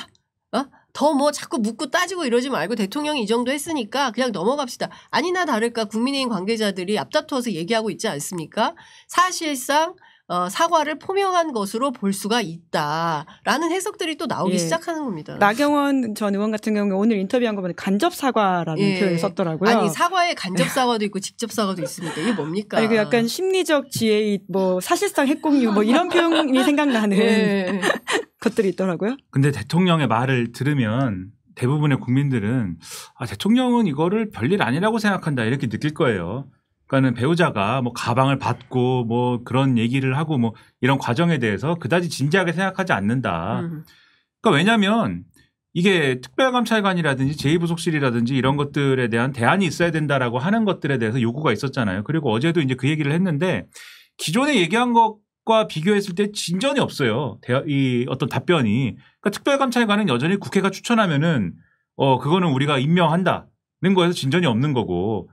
더 뭐 자꾸 묻고 따지고 이러지 말고 대통령이 이 정도 했으니까 그냥 넘어갑시다. 아니나 다를까 국민의힘 관계자들이 앞다투어서 얘기하고 있지 않습니까? 사실상 사과를 포명한 것으로 볼 수가 있다라는 해석들이 또 나오기 시작하는 겁니다. 나경원 전 의원 같은 경우에 오늘 인터뷰한 거 보면 간접 사과라는 표현을 썼더라고요. 아니 사과에 간접 사과도 있고 직접 사과도 있습니다. 이게 뭡니까? 아니, 그 약간 심리적 지혜, 뭐 사실상 핵공유 뭐 이런 표현이 생각나는 것들이 있더라고요. 근데 대통령의 말을 들으면 대부분의 국민들은 대통령은 이거를 별일 아니라고 생각한다 이렇게 느낄 거예요. 그러니까는 배우자가 뭐 가방을 받고 뭐 그런 얘기를 하고 뭐 이런 과정에 대해서 그다지 진지하게 생각하지 않는다. 그러니까 왜냐하면 이게 특별감찰관이라든지 제2부속실이라든지 이런 것들에 대한 대안이 있어야 된다라고 하는 것들에 대해서 요구가 있었잖아요. 그리고 어제도 이제 그 얘기를 했는데 기존에 얘기한 것과 비교했을 때 진전이 없어요. 이 어떤 답변이. 그러니까 특별감찰관은 여전히 국회가 추천하면은 그거는 우리가 임명한다는 거에서 진전이 없는 거고.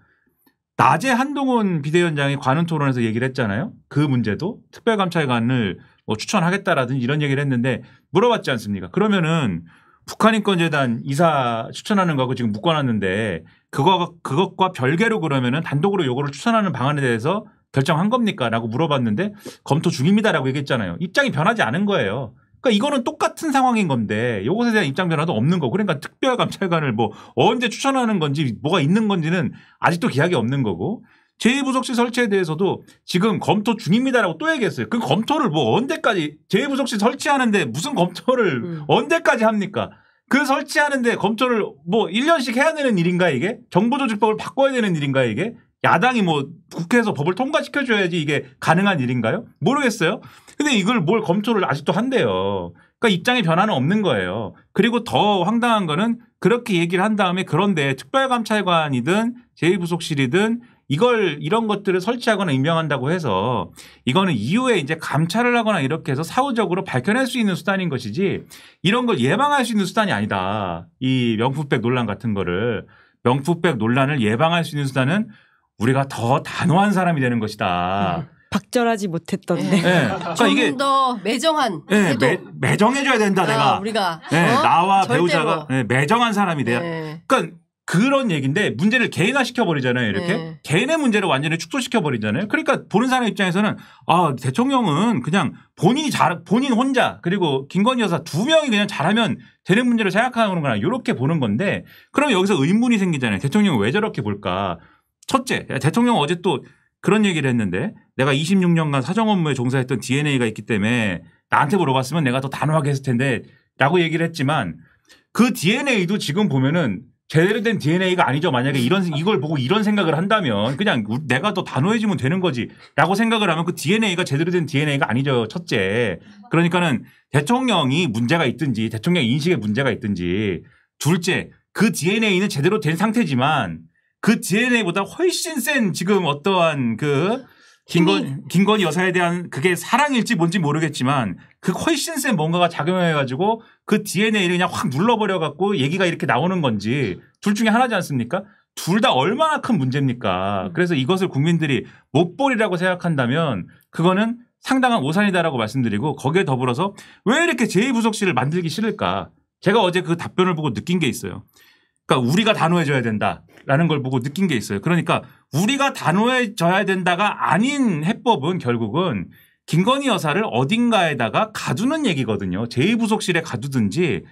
낮에 한동훈 비대위원장이 관훈 토론에서 얘기를 했잖아요. 그 문제도 특별감찰관을 뭐 추천하겠다라든지 이런 얘기를 했는데 물어봤지 않습니까? 그러면은 북한인권재단 이사 추천하는 거하고 지금 묶어놨는데 그것과 별개로 그러면은 단독으로 요거를 추천하는 방안에 대해서 결정한 겁니까? 라고 물어봤는데 검토 중입니다라고 얘기했잖아요. 입장이 변하지 않은 거예요. 그러니까 이거는 똑같은 상황인 건데 이것에 대한 입장 변화도 없는 거고 그러니까 특별감찰관을 뭐 언제 추천하는 건지 뭐가 있는 건지는 아직도 기약이 없는 거고 제2부속실 설치에 대해서도 지금 검토 중입니다라고 또 얘기했어요. 그 검토를 뭐 언제까지 제2부속실 설치하는데 무슨 검토를 언제까지 합니까? 그 설치하는데 검토를 뭐 1년씩 해야 되는 일인가 이게? 정보조직법을 바꿔야 되는 일인가 이게? 야당이 뭐 국회에서 법을 통과시켜줘야지 이게 가능한 일인가요? 모르겠어요. 근데 이걸 뭘 검토를 아직도 한대요. 그러니까 입장의 변화는 없는 거예요. 그리고 더 황당한 거는 그렇게 얘기를 한 다음에 그런데 특별감찰관이든 제2부속실이든 이런 것들을 설치하거나 임명한다고 해서 이거는 이후에 이제 감찰을 하거나 이렇게 해서 사후적으로 밝혀낼 수 있는 수단인 것이지 이런 걸 예방할 수 있는 수단이 아니다. 이 명품백 논란 같은 거를. 명품백 논란을 예방할 수 있는 수단은 우리가 더 단호한 사람이 되는 것이다. 박절하지 못했던데. 네. 그러니까 이게 좀 더 매정한. 네, 매정해줘야 된다 내가. 우리가 나와 절대로. 배우자가 매정한 사람이 돼야. 그러니까 그런 얘기인데 문제를 개인화 시켜버리잖아요. 이렇게 개인의 문제를 완전히 축소시켜버리잖아요. 그러니까 보는 사람 입장에서는 대통령은 그냥 본인 혼자 그리고 김건희 여사 두 명이 그냥 잘하면 되는 문제를 생각하는구나 이렇게 보는 건데 그럼 여기서 의문이 생기잖아요. 대통령은 왜 저렇게 볼까? 첫째, 대통령은 어제 또 그런 얘기를 했는데 내가 26년간 사정 업무에 종사했던 DNA가 있기 때문에 나한테 물어봤으면 내가 더 단호하게 했을 텐데 라고 얘기를 했지만 그 DNA도 지금 보면은 제대로 된 DNA가 아니죠. 만약에 이걸 보고 이런 생각을 한다면 그냥 내가 더 단호해지면 되는 거지 라고 생각을 하면 그 DNA가 제대로 된 DNA가 아니죠. 첫째. 그러니까는 대통령이 문제가 있든지 대통령 인식에 문제가 있든지 둘째 그 DNA는 제대로 된 상태지만 그 DNA보다 훨씬 센 지금 어떠한 김건희 여사에 대한 그게 사랑일지 뭔지 모르겠지만 그 훨씬 센 뭔가가 작용해가지고 그 DNA를 그냥 확 눌러버려갖고 얘기가 이렇게 나오는 건지 둘 중에 하나지 않습니까? 둘 다 얼마나 큰 문제입니까? 그래서 이것을 국민들이 못볼이라고 생각한다면 그거는 상당한 오산이다라고 말씀드리고 거기에 더불어서 왜 이렇게 제2부속실을 만들기 싫을까? 제가 어제 그 답변을 보고 느낀 게 있어요. 그러니까 우리가 단호해져야 된다라는 걸 보고 느낀 게 있어요. 그러니까 우리가 단호해져야 된다가 아닌 해법은 결국은 김건희 여사를 어딘가에다가 가두는 얘기거든요. 제2부속실에 가두든지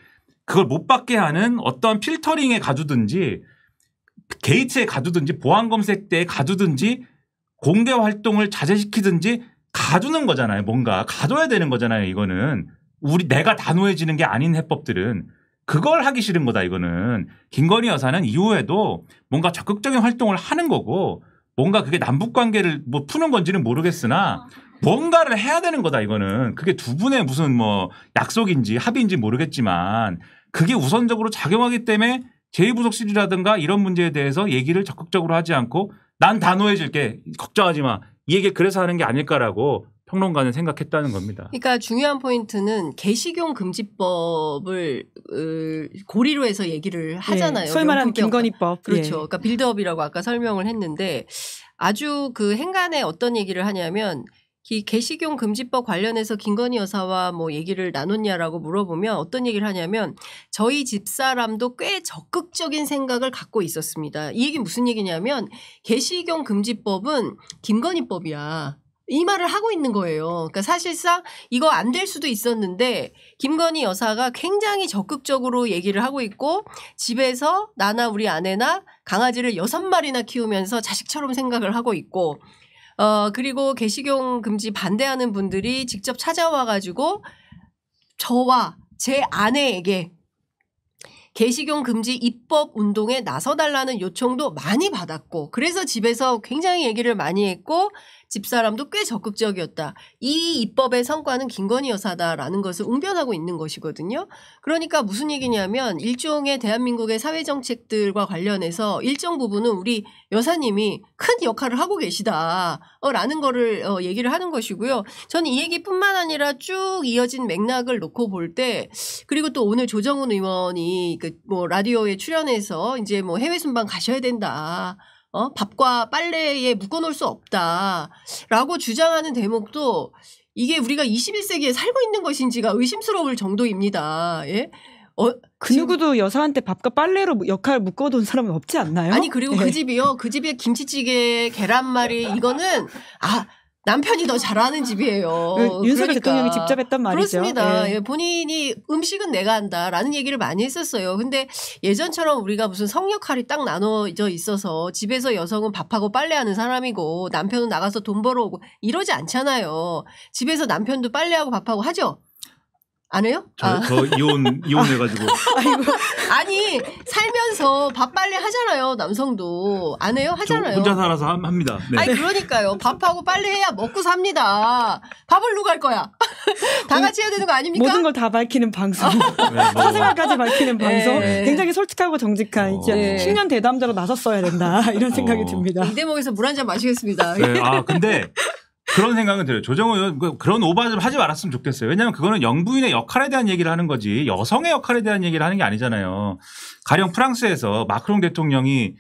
그걸 못 받게 하는 어떤 필터링에 가두든지 게이트에 가두든지 보안검색대에 가두든지 공개 활동을 자제시키든지 가두는 거잖아요. 뭔가 가둬야 되는 거잖아요. 이거는 내가 단호해지는 게 아닌 해법들은 그걸 하기 싫은 거다. 이거는 김건희 여사는 이후에도 뭔가 적극적인 활동을 하는 거고 뭔가 그게 남북 관계를 뭐 푸는 건지는 모르겠으나 뭔가를 해야 되는 거다. 이거는 그게 두 분의 무슨 뭐 약속인지 합의인지 모르겠지만 그게 우선적으로 작용하기 때문에 제2부속실이라든가 이런 문제에 대해서 얘기를 적극적으로 하지 않고 난 단호해질게 걱정하지 마. 이 얘기 그래서 하는 게 아닐까라고 평론가는 생각했다는 겁니다. 그러니까 중요한 포인트는 개식용 금지법을 고리로 해서 얘기를 하잖아요. 네, 소위 말하는 김건희법. 그렇죠. 예. 그러니까 빌드업이라고 아까 설명을 했는데 아주 그 행간에 어떤 얘기를 하냐면 이 개식용 금지법 관련해서 김건희 여사와 뭐 얘기를 나눴냐라고 물어보면 어떤 얘기를 하냐면 저희 집사람도 꽤 적극적인 생각을 갖고 있었습니다. 이 얘기 무슨 얘기냐면 개식용 금지법은 김건희법이야. 이 말을 하고 있는 거예요. 그러니까 사실상 이거 안 될 수도 있었는데 김건희 여사가 굉장히 적극적으로 얘기를 하고 있고 집에서 나나 우리 아내나 강아지를 6마리나 키우면서 자식처럼 생각을 하고 있고 그리고 개식용 금지 반대하는 분들이 직접 찾아와 가지고 저와 제 아내에게 개식용 금지 입법 운동에 나서달라는 요청도 많이 받았고 그래서 집에서 굉장히 얘기를 많이 했고 집사람도 꽤 적극적이었다. 이 입법의 성과는 김건희 여사다라는 것을 웅변하고 있는 것이거든요. 그러니까 무슨 얘기냐면 일종의 대한민국의 사회정책들과 관련해서 일정 부분은 우리 여사님이 큰 역할을 하고 계시다라는 거를 얘기를 하는 것이고요. 저는 이 얘기뿐만 아니라 쭉 이어진 맥락을 놓고 볼 때 그리고 또 오늘 조정훈 의원이 뭐 라디오에 출연해서 이제 뭐 해외 순방 가셔야 된다. 밥과 빨래에 묶어놓을 수 없다라고 주장하는 대목도 이게 우리가 21세기에 살고 있는 것인지가 의심스러울 정도입니다. 예? 그 누구도 여사한테 밥과 빨래로 역할을 묶어둔 사람은 없지 않나요? 아니 그리고 네. 그 집이요. 그 집에 김치찌개, 계란말이 이거는 남편이 더 잘하는 집이에요. 윤석열 그러니까. 대통령이 직접 했단 말이죠. 그렇습니다. 예. 예, 본인이 음식은 내가 한다라는 얘기를 많이 했었어요. 근데 예전처럼 우리가 무슨 성역할이 딱 나눠져 있어서 집에서 여성은 밥하고 빨래하는 사람이고 남편은 나가서 돈 벌어오고 이러지 않잖아요. 집에서 남편도 빨래하고 밥하고 하죠? 안 해요? 저 이혼해가지고. 아니 살면서 밥 빨래 하잖아요. 남성도 안 해요? 하잖아요. 혼자 살아서 합니다. 네. 아니 그러니까요. 밥하고 빨래 해야 먹고 삽니다. 밥을 누가 할 거야? 다 같이 해야 되는 거 아닙니까? 모든 걸 다 밝히는 방송. 네, 사생활까지 밝히는 방송. 네. 굉장히 솔직하고 정직한 이제 네. 10년 대담자로 나섰어야 된다. 이런 생각이 듭니다. 이 대목에서 물 한 잔 마시겠습니다. 네, 근데 그런 생각은 들어요. 조정훈 의원 그런 오바 좀 하지 말았으면 좋겠어요. 왜냐하면 그거는 영부인의 역할에 대한 얘기를 하는 거지 여성의 역할에 대한 얘기를 하는 게 아니잖아요. 가령 프랑스에서 마크롱 대통령이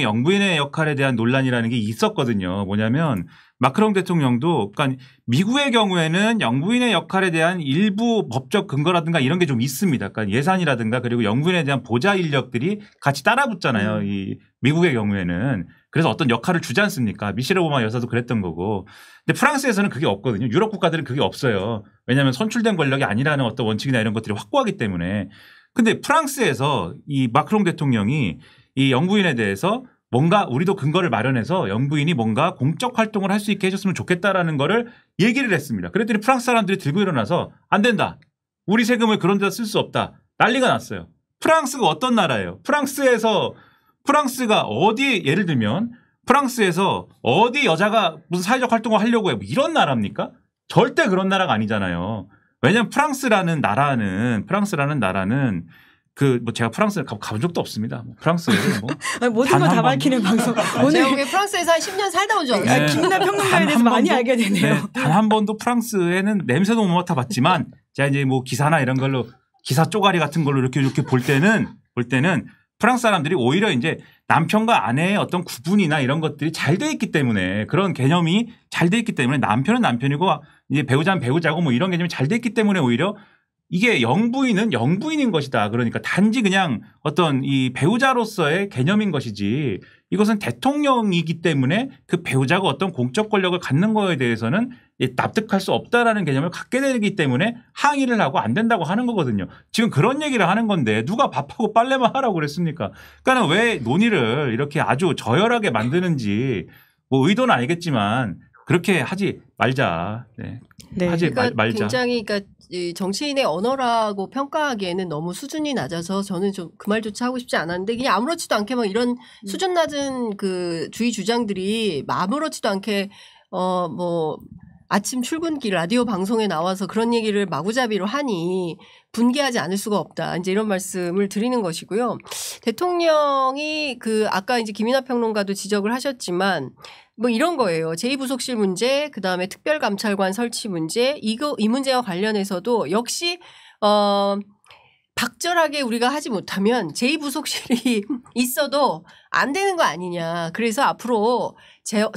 영부인의 역할에 대한 논란이라는 게 있었거든요. 뭐냐면 마크롱 대통령도 그러니까 미국의 경우에는 영부인의 역할에 대한 일부 법적 근거라든가 이런 게 좀 있습니다. 그러니까 예산이라든가 그리고 영부인에 대한 보좌 인력들이 같이 따라붙잖아요. 이 미국의 경우에는. 그래서 어떤 역할을 주지 않습니까? 미셸 오바마 여사도 그랬던 거고. 근데 프랑스에서는 그게 없거든요. 유럽 국가들은 그게 없어요. 왜냐하면 선출된 권력이 아니라는 어떤 원칙이나 이런 것들이 확고하기 때문에. 근데 프랑스에서 이 마크롱 대통령이 이 영부인에 대해서 뭔가 우리도 근거를 마련해서 영부인이 뭔가 공적 활동을 할 수 있게 해줬으면 좋겠다라는 거를 얘기를 했습니다. 그랬더니 프랑스 사람들이 들고 일어나서 안 된다. 우리 세금을 그런 데다 쓸 수 없다. 난리가 났어요. 프랑스가 어떤 나라예요? 프랑스가 어디 예를 들면 프랑스에서 어디 여자가 무슨 사회적 활동을 하려고 해. 뭐 이런 나라입니까? 절대 그런 나라가 아니잖아요. 왜냐하면 프랑스라는 나라는 제가 프랑스에 가본 적도 없습니다. 프랑스에 모든 걸 다 밝히는 방송. 오늘 제가 프랑스에서 한 10년 살다 온 줄 알았어요. 김민아 평론가에 대해서 많이 알게 되네요. 네, 단 한 번도 프랑스에는 냄새도 못 맡아봤지만 제가 이제 뭐 기사나 이런 걸로 기사 쪼가리 같은 걸로 이렇게 볼 때는 프랑스 사람들이 오히려 이제 남편과 아내의 어떤 구분이나 이런 것들이 잘 돼 있기 때문에 그런 개념이 잘 돼 있기 때문에 남편은 남편이고 이제 배우자는 배우자고 뭐 이런 개념이 잘 돼 있기 때문에 오히려 이게 영부인은 영부인인 것이다. 그러니까 단지 그냥 어떤 이 배우자로서의 개념인 것이지 이것은 대통령이기 때문에 그 배우자가 어떤 공적 권력을 갖는 거에 대해서는 납득할 수 없다라는 개념을 갖게 되기 때문에 항의를 하고 안 된다고 하는 거거든요. 지금 그런 얘기를 하는 건데 누가 밥하고 빨래만 하라고 그랬습니까? 그러니까 왜 논의를 이렇게 아주 저열하게 만드는지 뭐 의도는 알겠지만 그렇게 하지 말자. 네. 네. 하지 그러니까 말자. 굉장히 그러니까 이 정치인의 언어라고 평가하기에는 너무 수준이 낮아서 저는 좀 그 말조차 하고 싶지 않았는데 그냥 아무렇지도 않게 막 이런 수준 낮은 그 주의 주장들이 아무렇지도 않게 뭐 아침 출근길 라디오 방송에 나와서 그런 얘기를 마구잡이로 하니 분개하지 않을 수가 없다. 이제 이런 말씀을 드리는 것이고요. 대통령이 그 아까 이제 김인하 평론가도 지적을 하셨지만 뭐 이런 거예요. 제2부속실 문제, 그 다음에 특별감찰관 설치 문제, 이 문제와 관련해서도 역시 박절하게 우리가 하지 못하면 제2부속실이 있어도 안 되는 거 아니냐. 그래서 앞으로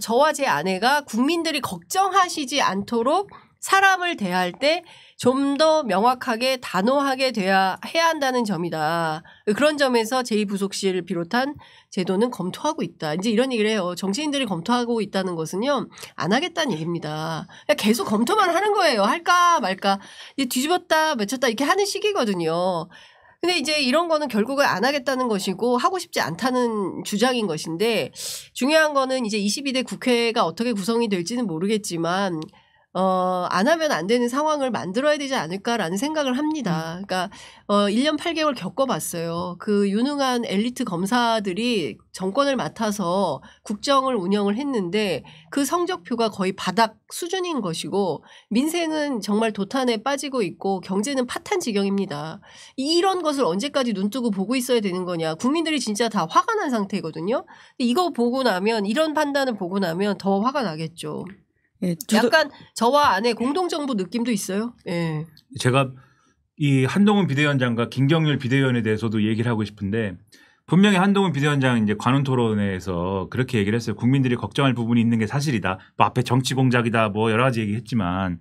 저와 제 아내가 국민들이 걱정하시지 않도록 사람을 대할 때 좀 더 명확하게 단호하게 해야 한다는 점이다. 그런 점에서 제2부속실을 비롯한 제도는 검토하고 있다. 이제 이런 얘기를 해요. 정치인들이 검토하고 있다는 것은요. 안 하겠다는 얘기입니다. 계속 검토만 하는 거예요. 할까 말까. 뒤집었다 맺혔다 이렇게 하는 식이거든요. 근데 이제 이런 거는 결국은 안 하겠다는 것이고 하고 싶지 않다는 주장인 것인데 중요한 거는 이제 22대 국회가 어떻게 구성이 될지는 모르겠지만 안 하면 안 되는 상황을 만들어야 되지 않을까라는 생각을 합니다. 그러니까 1년 8개월 겪어봤어요. 그 유능한 엘리트 검사들이 정권을 맡아서 국정을 운영을 했는데 그 성적표가 거의 바닥 수준인 것이고 민생은 정말 도탄에 빠지고 있고 경제는 파탄 지경입니다. 이런 것을 언제까지 눈뜨고 보고 있어야 되는 거냐. 국민들이 진짜 다 화가 난 상태거든요. 이거 보고 나면 이런 판단을 보고 나면 더 화가 나겠죠. 예, 약간 저와 아내 공동정부 느낌도 있어요. 예. 제가 이 한동훈 비대위원장과 김경률 비대위원에 대해서도 얘기를 하고 싶은데 분명히 한동훈 비대위원장 이제 관훈 토론회에서 그렇게 얘기를 했어요. 국민들이 걱정할 부분이 있는 게 사실이다. 뭐 앞에 정치 공작이다. 뭐 여러 가지 얘기했지만,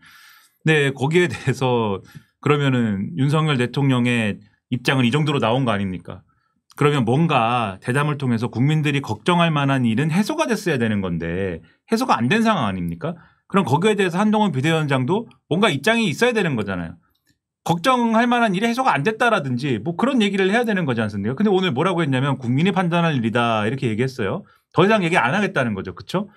네 거기에 대해서 그러면은 윤석열 대통령의 입장은 이 정도로 나온 거 아닙니까? 그러면 뭔가 대담을 통해서 국민들이 걱정할 만한 일은 해소가 됐어야 되는 건데 해소가 안 된 상황 아닙니까? 그럼 거기에 대해서 한동훈 비대위원장도 뭔가 입장이 있어야 되는 거잖아요. 걱정할 만한 일이 해소가 안 됐다라든지 뭐 그런 얘기를 해야 되는 거지 않습니까? 근데 오늘 뭐라고 했냐면 국민이 판단할 일이다 이렇게 얘기했어요. 더 이상 얘기 안 하겠다는 거죠. 그렇죠?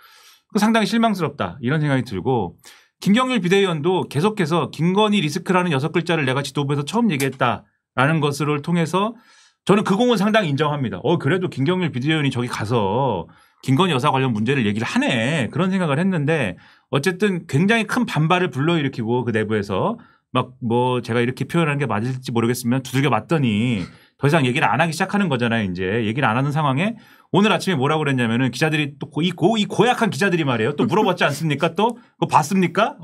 상당히 실망스럽다 이런 생각이 들고 김경률 비대위원도 계속해서 김건희 리스크라는 6글자를 내가 지도부에서 처음 얘기했다라는 것을 통해서 저는 그 공은 상당히 인정합니다. 그래도 김경률 비대위원이 저기 가서 김건희 여사 관련 문제를 얘기를 하네. 그런 생각을 했는데 어쨌든 굉장히 큰 반발을 불러일으키고 그 내부에서 막 뭐 제가 이렇게 표현하는 게 맞을지 모르겠으면 두들겨 맞더니 더 이상 얘기를 안 하기 시작하는 거잖아요. 이제 얘기를 안 하는 상황에 오늘 아침에 뭐라고 그랬냐면은 기자들이 또 이 고약한 기자들이 말이에요. 또 물어봤지 않습니까? 또 그거 봤습니까?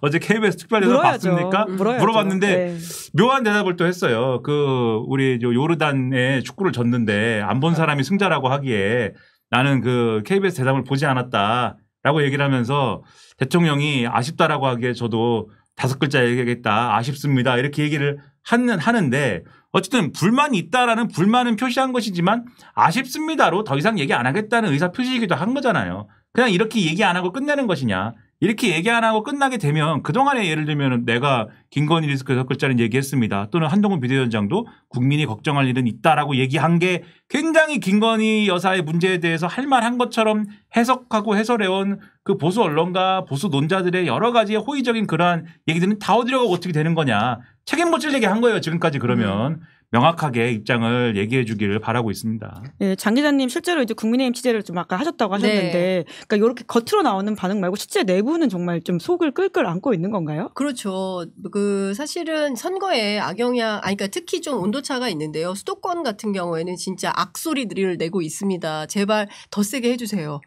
어제 KBS 특별에서 봤습니까? 물어봤는데 네. 묘한 대답을 또 했어요. 그 우리 요르단에 축구를 졌는데 안 본 사람이 승자라고 하기에 나는 그 KBS 대담을 보지 않았다라고 얘기를 하면서 대통령이 아쉽다라고 하기에 저도 5글자 얘기하겠다. 아쉽습니다. 이렇게 얘기를 하는데 어쨌든 불만이 있다라는 불만은 표시한 것이지만 아쉽습니다로 더 이상 얘기 안 하겠다는 의사 표시이기도 한 거잖아요. 그냥 이렇게 얘기 안 하고 끝내는 것이냐. 이렇게 얘기 안 하고 끝나게 되면 그동안에 예를 들면 내가 김건희 리스크 6글자는 얘기했습니다. 또는 한동훈 비대위원장도 국민이 걱정할 일은 있다라고 얘기한 게 굉장히 김건희 여사의 문제에 대해서 할 만한 것처럼 해석하고 해설해온 그 보수 언론과 보수 논자들의 여러 가지의 호의적인 그러한 얘기들은 다 어디로 가고 어떻게 되는 거냐. 책임 못 질 얘기 한 거예요. 지금까지 그러면. 명확하게 입장을 얘기해 주기를 바라고 있습니다. 네, 장 기자님 실제로 이제 국민의힘 취재를 좀 아까 하셨다고 하셨는데, 네. 그러니까 이렇게 겉으로 나오는 반응 말고 실제 내부는 정말 좀 속을 끌끌 안고 있는 건가요? 그렇죠. 그 사실은 선거에 그러니까 특히 좀 온도차가 있는데요. 수도권 같은 경우에는 진짜 악소리들을 내고 있습니다. 제발 더 세게 해주세요.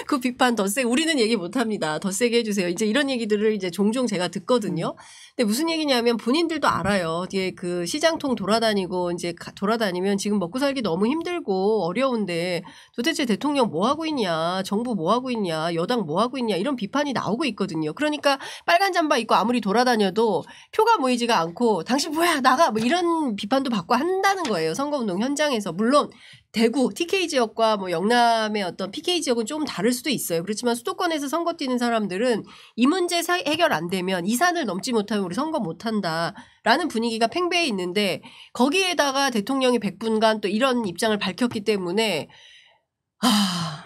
그 비판 더 세게 우리는 얘기 못합니다. 더 세게 해주세요. 이제 이런 얘기들을 이제 종종 제가 듣거든요. 근데 무슨 얘기냐면 본인들도 알아요. 뒤에 그 시장통 돌아다니고 이제 돌아다니면 지금 먹고 살기 너무 힘들고 어려운데 도대체 대통령 뭐 하고 있냐, 정부 뭐 하고 있냐, 여당 뭐 하고 있냐 이런 비판이 나오고 있거든요. 그러니까 빨간 잠바 입고 아무리 돌아다녀도 표가 모이지가 않고 당신 뭐야 나가 뭐 이런 비판도 받고 한다는 거예요. 선거운동 현장에서. 물론 대구 TK 지역과 뭐 영남의 어떤 PK 지역은 좀 다를 수도 있어요. 그렇지만 수도권에서 선거 뛰는 사람들은 이 문제 해결 안 되면 이 산을 넘지 못하면 우리 선거 못한다라는 분위기가 팽배해 있는데 거기에다가 대통령이 100분간 또 이런 입장을 밝혔기 때문에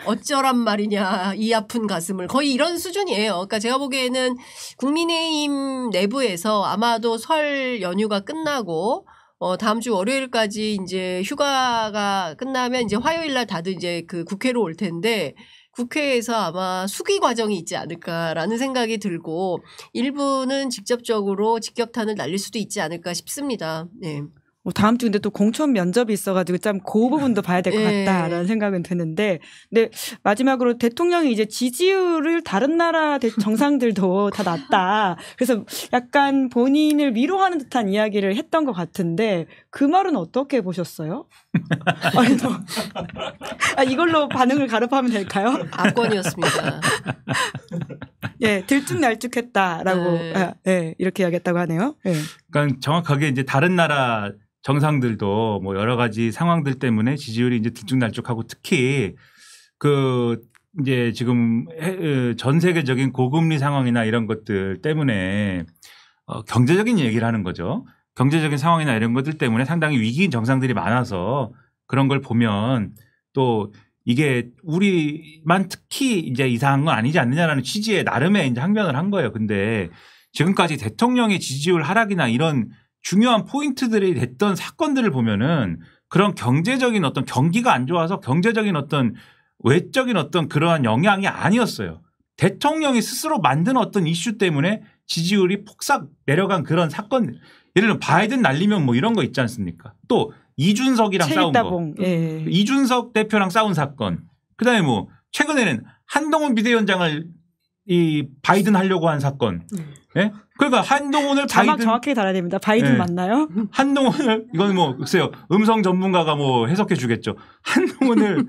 어쩌란 말이냐 이 아픈 가슴을 거의 이런 수준이에요. 그러니까 제가 보기에는 국민의힘 내부에서 아마도 설 연휴가 끝나고 다음 주 월요일까지 이제 휴가가 끝나면 이제 화요일 날 다들 이제 그 국회로 올 텐데 국회에서 아마 수기 과정이 있지 않을까라는 생각이 들고 일부는 직접적으로 직격탄을 날릴 수도 있지 않을까 싶습니다. 네. 다음 주 근데 또 공천 면접이 있어가지고 참 그 부분도 봐야 될 것 같다라는 생각은 드는데, 근데 마지막으로 대통령이 이제 지지율을 다른 나라 정상들도 다 낮다. 그래서 약간 본인을 위로하는 듯한 이야기를 했던 것 같은데 그 말은 어떻게 보셨어요? 이걸로 반응을 가름하면 될까요? 압권이었습니다. 예, 들쭉날쭉했다라고 이렇게 이야기했다고 하네요. 예. 그러니까 정확하게 이제 다른 나라 정상들도 뭐 여러 가지 상황들 때문에 지지율이 이제 들쭉날쭉하고 특히 그 이제 지금 전 세계적인 고금리 상황이나 이런 것들 때문에 경제적인 얘기를 하는 거죠. 경제적인 상황이나 이런 것들 때문에 상당히 위기인 정상들이 많아서 그런 걸 보면 또 이게 우리만 특히 이제 이상한 건 아니지 않느냐라는 취지의 나름의 이제 항변을 한 거예요. 근데 지금까지 대통령의 지지율 하락이나 이런 중요한 포인트들이 됐던 사건들을 보면은 그런 경제적인 어떤 경기가 안 좋아서 경제적인 어떤 외적인 어떤 그러한 영향이 아니었어요. 대통령이 스스로 만든 어떤 이슈 때문에 지지율이 폭삭 내려간 그런 사건들. 예를 들면 바이든 날리면 뭐 이런 거 있지 않습니까? 또 이준석이랑 싸운 거. 예. 이준석 대표랑 싸운 사건. 그다음에 뭐 최근에는 한동훈 비대위원장을 이 바이든 하려고 한 사건. 예? 그러니까 한동훈을 자막 바이든 정확하게 달아야 됩니다. 바이든 맞나요? 한동훈을 이건 뭐 글쎄요. 음성 전문가가 뭐 해석해 주겠죠. 한동훈을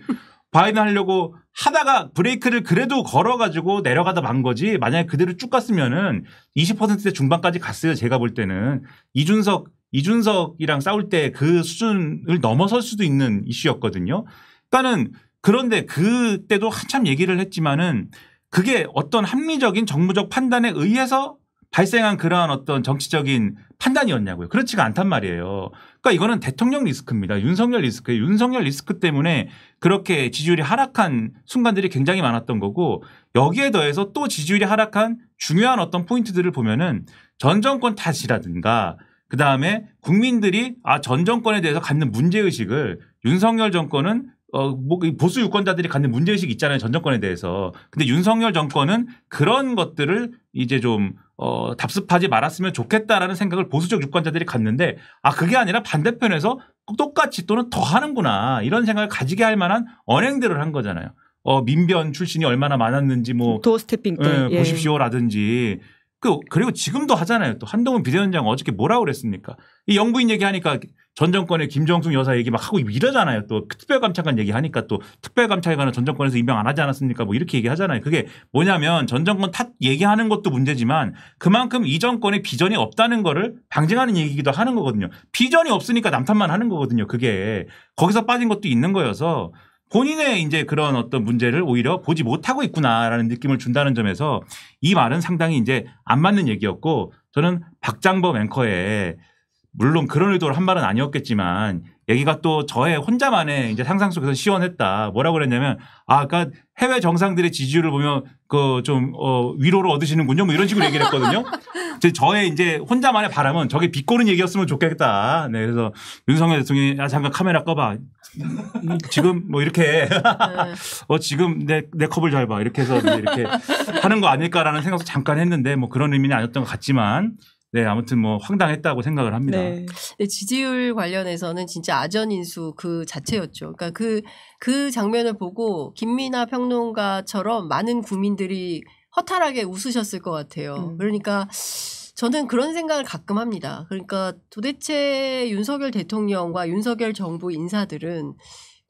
바이든 하려고 하다가 브레이크를 그래도 걸어가지고 내려가다 만 거지. 만약에 그대로 쭉 갔으면은 20%대 중반까지 갔어요. 제가 볼 때는 이준석이랑 싸울 때 그 수준을 넘어설 수도 있는 이슈였거든요. 그러니까는 그런데 그때도 한참 얘기를 했지만은 그게 어떤 합리적인 정무적 판단에 의해서 발생한 그러한 어떤 정치적인 판단이었냐고요. 그렇지가 않단 말이에요. 그러니까 이거는 대통령 리스크입니다. 윤석열 리스크예요. 윤석열 리스크 때문에 그렇게 지지율이 하락한 순간들이 굉장히 많았던 거고 여기에 더해서 또 지지율이 하락한 중요한 어떤 포인트들을 보면은 전 정권 탓이라든가 그다음에 국민들이 전 정권에 대해서 갖는 문제의식을 윤석열 정권은 뭐 보수 유권자들이 갖는 문제의식이 있잖아요. 전 정권에 대해서. 근데 윤석열 정권은 그런 것들을 이제 좀 답습하지 말았으면 좋겠다라는 생각을 보수적 유권자들이 갖는데 그게 아니라 반대편에서 똑같이 또는 더 하는구나 이런 생각을 가지게 할 만한 언행들을 한 거잖아요. 민변 출신이 얼마나 많았는지 뭐 도어스태핑 때 보십시오라든지 그리고 지금도 하잖아요. 또 한동훈 비대위원장 어저께 뭐라고 그랬습니까? 이 영부인 얘기하니까 전 정권의 김정숙 여사 얘기 막 하고 이러잖아요. 또 특별감찰관 얘기하니까 또 특별감찰관은 전 정권에서 임명 안 하지 않았습니까? 뭐 이렇게 얘기하잖아요. 그게 뭐냐면 전 정권 탓 얘기하는 것도 문제지만 그만큼 이 정권의 비전이 없다는 거를 방증하는 얘기기도 하는 거거든요. 비전이 없으니까 남탓만 하는 거거든요. 그게 거기서 빠진 것도 있는 거여서 본인의 이제 그런 어떤 문제를 오히려 보지 못하고 있구나라는 느낌을 준다는 점에서 이 말은 상당히 이제 안 맞는 얘기였고 저는 박장범 앵커의 물론 그런 의도로 한 말은 아니었겠지만 얘기가 또 저의 혼자만의 이제 상상 속에서 시원했다. 뭐라고 그랬냐면 그러니까 해외 정상들의 지지율을 보면 좀 위로를 얻으시는군요. 뭐 이런 식으로 얘기를 했거든요. 저의 이제 혼자만의 바람은 저게 비꼬는 얘기였으면 좋겠다. 네, 그래서 윤석열 대통령이 잠깐 카메라 꺼봐. 지금 뭐 이렇게 지금 내 컵을 잘 봐. 이렇게 해서 이렇게 하는 거 아닐까라는 생각도 잠깐 했는데 뭐 그런 의미는 아니었던 것 같지만 네, 아무튼 뭐 황당했다고 생각을 합니다. 네. 근데 지지율 관련해서는 진짜 아전인수 그 자체였죠. 그러니까 그 장면을 보고 김민하 평론가처럼 많은 국민들이 허탈하게 웃으셨을 것 같아요. 그러니까 저는 그런 생각을 가끔 합니다. 그러니까 도대체 윤석열 대통령과 윤석열 정부 인사들은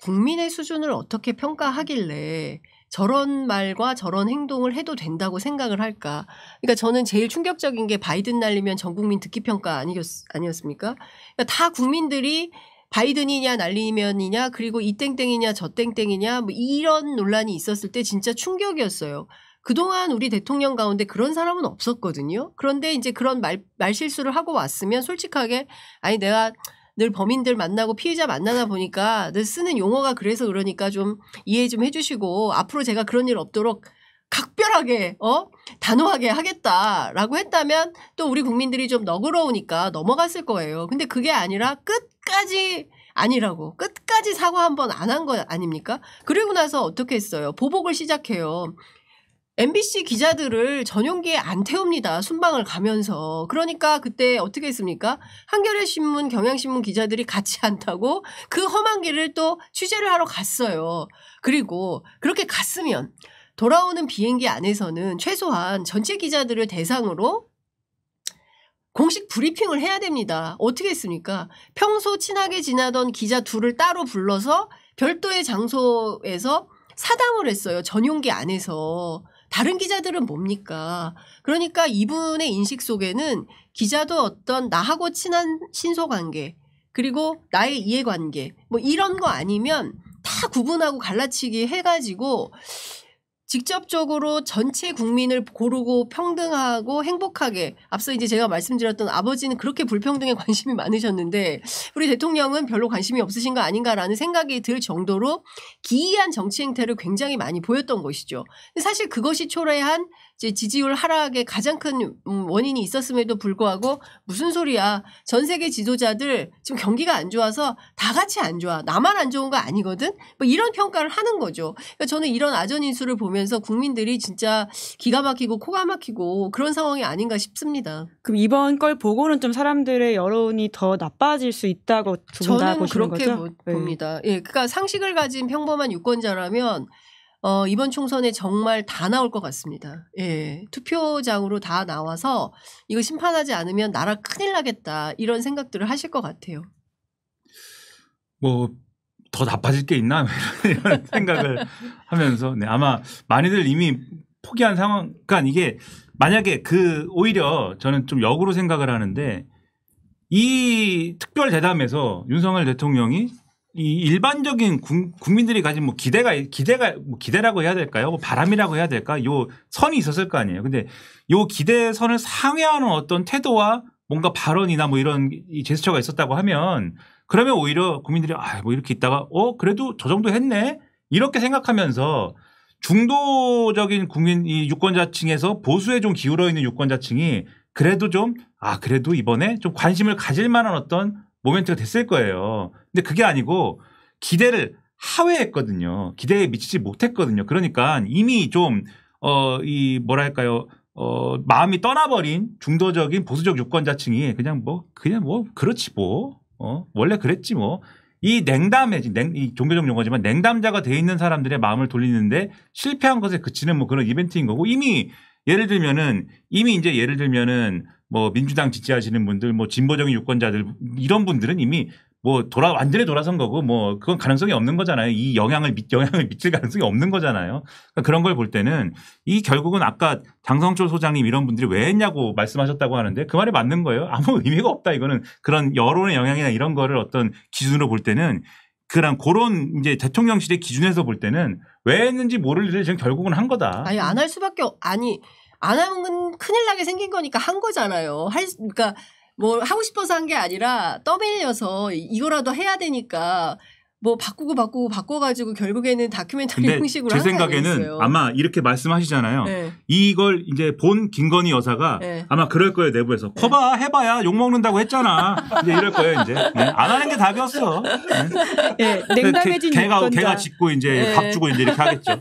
국민의 수준을 어떻게 평가하길래 저런 말과 저런 행동을 해도 된다고 생각을 할까. 그러니까 저는 제일 충격적인 게 바이든 날리면 전 국민 듣기 평가 아니었습니까? 그러니까 다 국민들이 바이든이냐 날리면이냐 그리고 이 땡땡이냐 저 땡땡이냐 뭐 이런 논란이 있었을 때 진짜 충격이었어요. 그동안 우리 대통령 가운데 그런 사람은 없었거든요. 그런데 이제 그런 말실수를 하고 왔으면 솔직하게 아니 내가 늘 범인들 만나고 피해자 만나다 보니까 늘 쓰는 용어가 그래서 그러니까 좀 이해 좀 해주시고 앞으로 제가 그런 일 없도록 각별하게 단호하게 하겠다라고 했다면 또 우리 국민들이 좀 너그러우니까 넘어갔을 거예요. 근데 그게 아니라 끝까지 아니라고 끝까지 사과 한 번 안 한 거 아닙니까? 그리고 나서 어떻게 했어요? 보복을 시작해요. MBC 기자들을 전용기에 안 태웁니다. 순방을 가면서. 그러니까 그때 어떻게 했습니까? 한겨레신문, 경향신문 기자들이 같이 안 타고 그 험한 길을 또 취재를 하러 갔어요. 그리고 그렇게 갔으면 돌아오는 비행기 안에서는 최소한 전체 기자들을 대상으로 공식 브리핑을 해야 됩니다. 어떻게 했습니까? 평소 친하게 지나던 기자 둘을 따로 불러서 별도의 장소에서 사담을 했어요. 전용기 안에서. 다른 기자들은 뭡니까? 그러니까 이분의 인식 속에는 기자도 어떤 나하고 친한 신소관계 그리고 나의 이해관계 뭐 이런 거 아니면 다 구분하고 갈라치기 해가지고 직접적으로 전체 국민을 고르고 평등하고 행복하게 앞서 이제 제가 말씀드렸던 아버지는 그렇게 불평등에 관심이 많으셨는데 우리 대통령은 별로 관심이 없으신 거 아닌가라는 생각이 들 정도로 기이한 정치 행태를 굉장히 많이 보였던 것이죠. 근데 사실 그것이 초래한 이제 지지율 하락의 가장 큰 원인이 있었음에도 불구하고 무슨 소리야. 전 세계 지도자들 지금 경기가 안 좋아서 다 같이 안 좋아. 나만 안 좋은 거 아니거든. 뭐 이런 평가를 하는 거죠. 그러니까 저는 이런 아전인수를 보면서 국민들이 진짜 기가 막히고 코가 막히고 그런 상황이 아닌가 싶습니다. 그럼 이번 걸 보고는 좀 사람들의 여론이 더 나빠질 수 있다고 두 분 다 저는 보시는 그렇게 거죠? 봅니다. 예, 그러니까 상식을 가진 평범한 유권자라면 이번 총선에 정말 다 나올 것 같습니다. 예, 투표장으로 다 나와서 이거 심판하지 않으면 나라 큰일 나겠다 이런 생각들을 하실 것 같아요. 뭐 더 나빠질 게 있나 이런 생각을 하면서 네, 아마 많이들 이미 포기한 상황. 그러니까 이게 만약에 오히려 저는 좀 역으로 생각을 하는데 이 특별 대담에서 윤석열 대통령이 이 일반적인 국민들이 가진 뭐 기대라고 해야 될까요? 뭐 바람이라고 해야 될까? 요 선이 있었을 거 아니에요. 근데 요 기대선을 상회하는 어떤 태도와 뭔가 발언이나 뭐 이런 이 제스처가 있었다고 하면 그러면 오히려 국민들이 뭐 이렇게 있다가 그래도 저 정도 했네 이렇게 생각하면서 중도적인 국민 이 유권자층에서 보수에 좀 기울어 있는 유권자층이 그래도 그래도 이번에 좀 관심을 가질 만한 어떤 모멘트가 됐을 거예요. 근데 그게 아니고 기대를 하회했거든요. 기대에 미치지 못했거든요. 그러니까 이미 좀 뭐랄까요? 마음이 떠나버린 중도적인 보수적 유권자층이 그냥 그렇지 뭐. 원래 그랬지 뭐. 이 이 종교적 용어지만 냉담자가 돼 있는 사람들의 마음을 돌리는데 실패한 것에 그치는 뭐 그런 이벤트인 거고 이미 예를 들면은 뭐 민주당 지지하시는 분들 뭐 진보적인 유권자들 이런 분들은 이미 뭐 완전히 돌아선 거고 뭐 그건 가능성이 없는 거잖아요. 이 영향을 미칠 가능성이 없는 거잖아요. 그러니까 그런 걸 볼 때는 이 결국은 아까 장성철 소장님 이런 분들이 왜 했냐고 말씀하셨다고 하는데 그 말이 맞는 거예요. 아무 의미가 없다. 이거는 그런 여론의 영향이나 이런 거를 어떤 기준으로 볼 때는 그런 이제 대통령실의 기준에서 볼 때는 왜 했는지 모를 일을 지금 결국은 한 거다. 아니 안 할 수밖에 안 하면 큰일 나게 생긴 거니까 한 거잖아요. 그러니까 뭐 하고 싶어서 한 게 아니라 떠밀려서 이거라도 해야 되니까 뭐 바꿔가지고 결국에는 다큐멘터리 근데 형식으로 제 항상 생각에는 있어요. 아마 이렇게 말씀하시잖아요. 네. 이걸 이제 본 김건희 여사가 네. 아마 그럴 거예요, 내부에서. 커봐, 해봐야 욕먹는다고 했잖아. 이제 이럴 거예요, 이제. 네. 안 하는 게 답이었어. 네. 냉담해진 유권자. 걔가 짓고 이제 네. 밥 주고 이제 이렇게 하겠죠.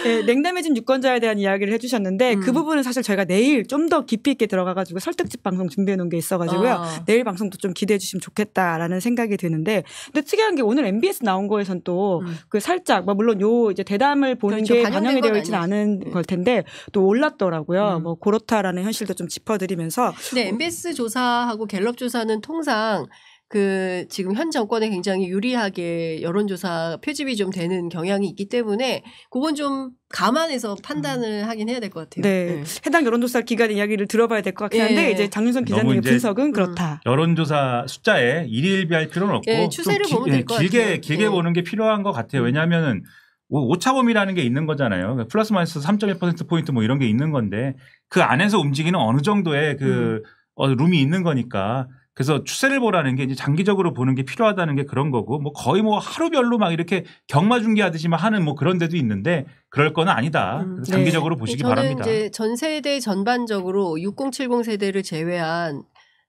네, 냉담해진 유권자에 대한 이야기를 해주셨는데 그 부분은 사실 저희가 내일 좀 더 깊이 있게 들어가가지고 설득집 방송 준비해 놓은 게 있어가지고요. 내일 방송도 좀 기대해 주시면 좋겠다라는 생각이 드는데, 근데 특이한 게 오늘 MBS 나온 거에선 또 그 살짝 뭐 물론 요 이제 대담을 보는 그렇죠. 게 반영된 반영이 되어 건 있지는 아니지. 않은 걸 텐데 또 올랐더라고요. 뭐 그렇다라는 현실도 좀 짚어드리면서. 근데 MBS 조사하고 갤럽 조사는 통상 그 지금 현 정권에 굉장히 유리하게 여론조사 표집이 좀 되는 경향이 있기 때문에 그건 좀 감안해서 판단을 하긴 해야 될 것 같아요. 네. 해당 여론조사 기관의 이야기를 들어봐야 될 것 같긴 한데 예. 이제 장윤선 너무 기자님의 이제 분석은 그렇다. 여론조사 숫자에 일희일비할 필요는 없고 예, 추세를 좀 보면 될 것 같아요. 길게 예. 보는 게 필요한 것 같아요. 왜냐하면은 오차범위라는 게 있는 거잖아요. 플러스 마이너스 3.1%포인트 뭐 이런 게 있는 건데 그 안에서 움직이는 어느 정도의 그 룸이 있는 거니까. 그래서 추세를 보라는 게 이제 장기적으로 보는 게 필요하다는 게 그런 거고, 뭐 거의 뭐 하루별로 막 이렇게 경마 중계하듯이 막 하는 뭐 그런 데도 있는데 그럴 거는 아니다. 그래서 장기적으로 보시기 저는 바랍니다. 이제 전 세대 전반적으로 6070 세대를 제외한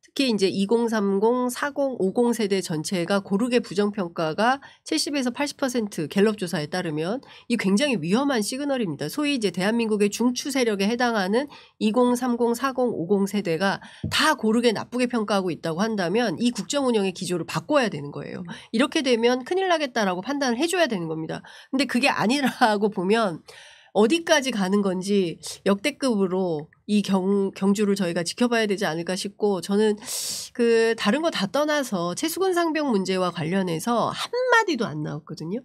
특히 이제 2030, 40, 50 세대 전체가 고르게 부정평가가 70에서 80% 갤럽 조사에 따르면 이 굉장히 위험한 시그널입니다. 소위 이제 대한민국의 중추 세력에 해당하는 20, 30, 40, 50 세대가 다 고르게 나쁘게 평가하고 있다고 한다면 이 국정 운영의 기조를 바꿔야 되는 거예요. 이렇게 되면 큰일 나겠다라고 판단을 해줘야 되는 겁니다. 근데 그게 아니라고 보면 어디까지 가는 건지 역대급으로 이 경주를 저희가 지켜봐야 되지 않을까 싶고, 저는 그 다른 거 다 떠나서 최수근 상병 문제와 관련해서 한마디도 안 나왔거든요.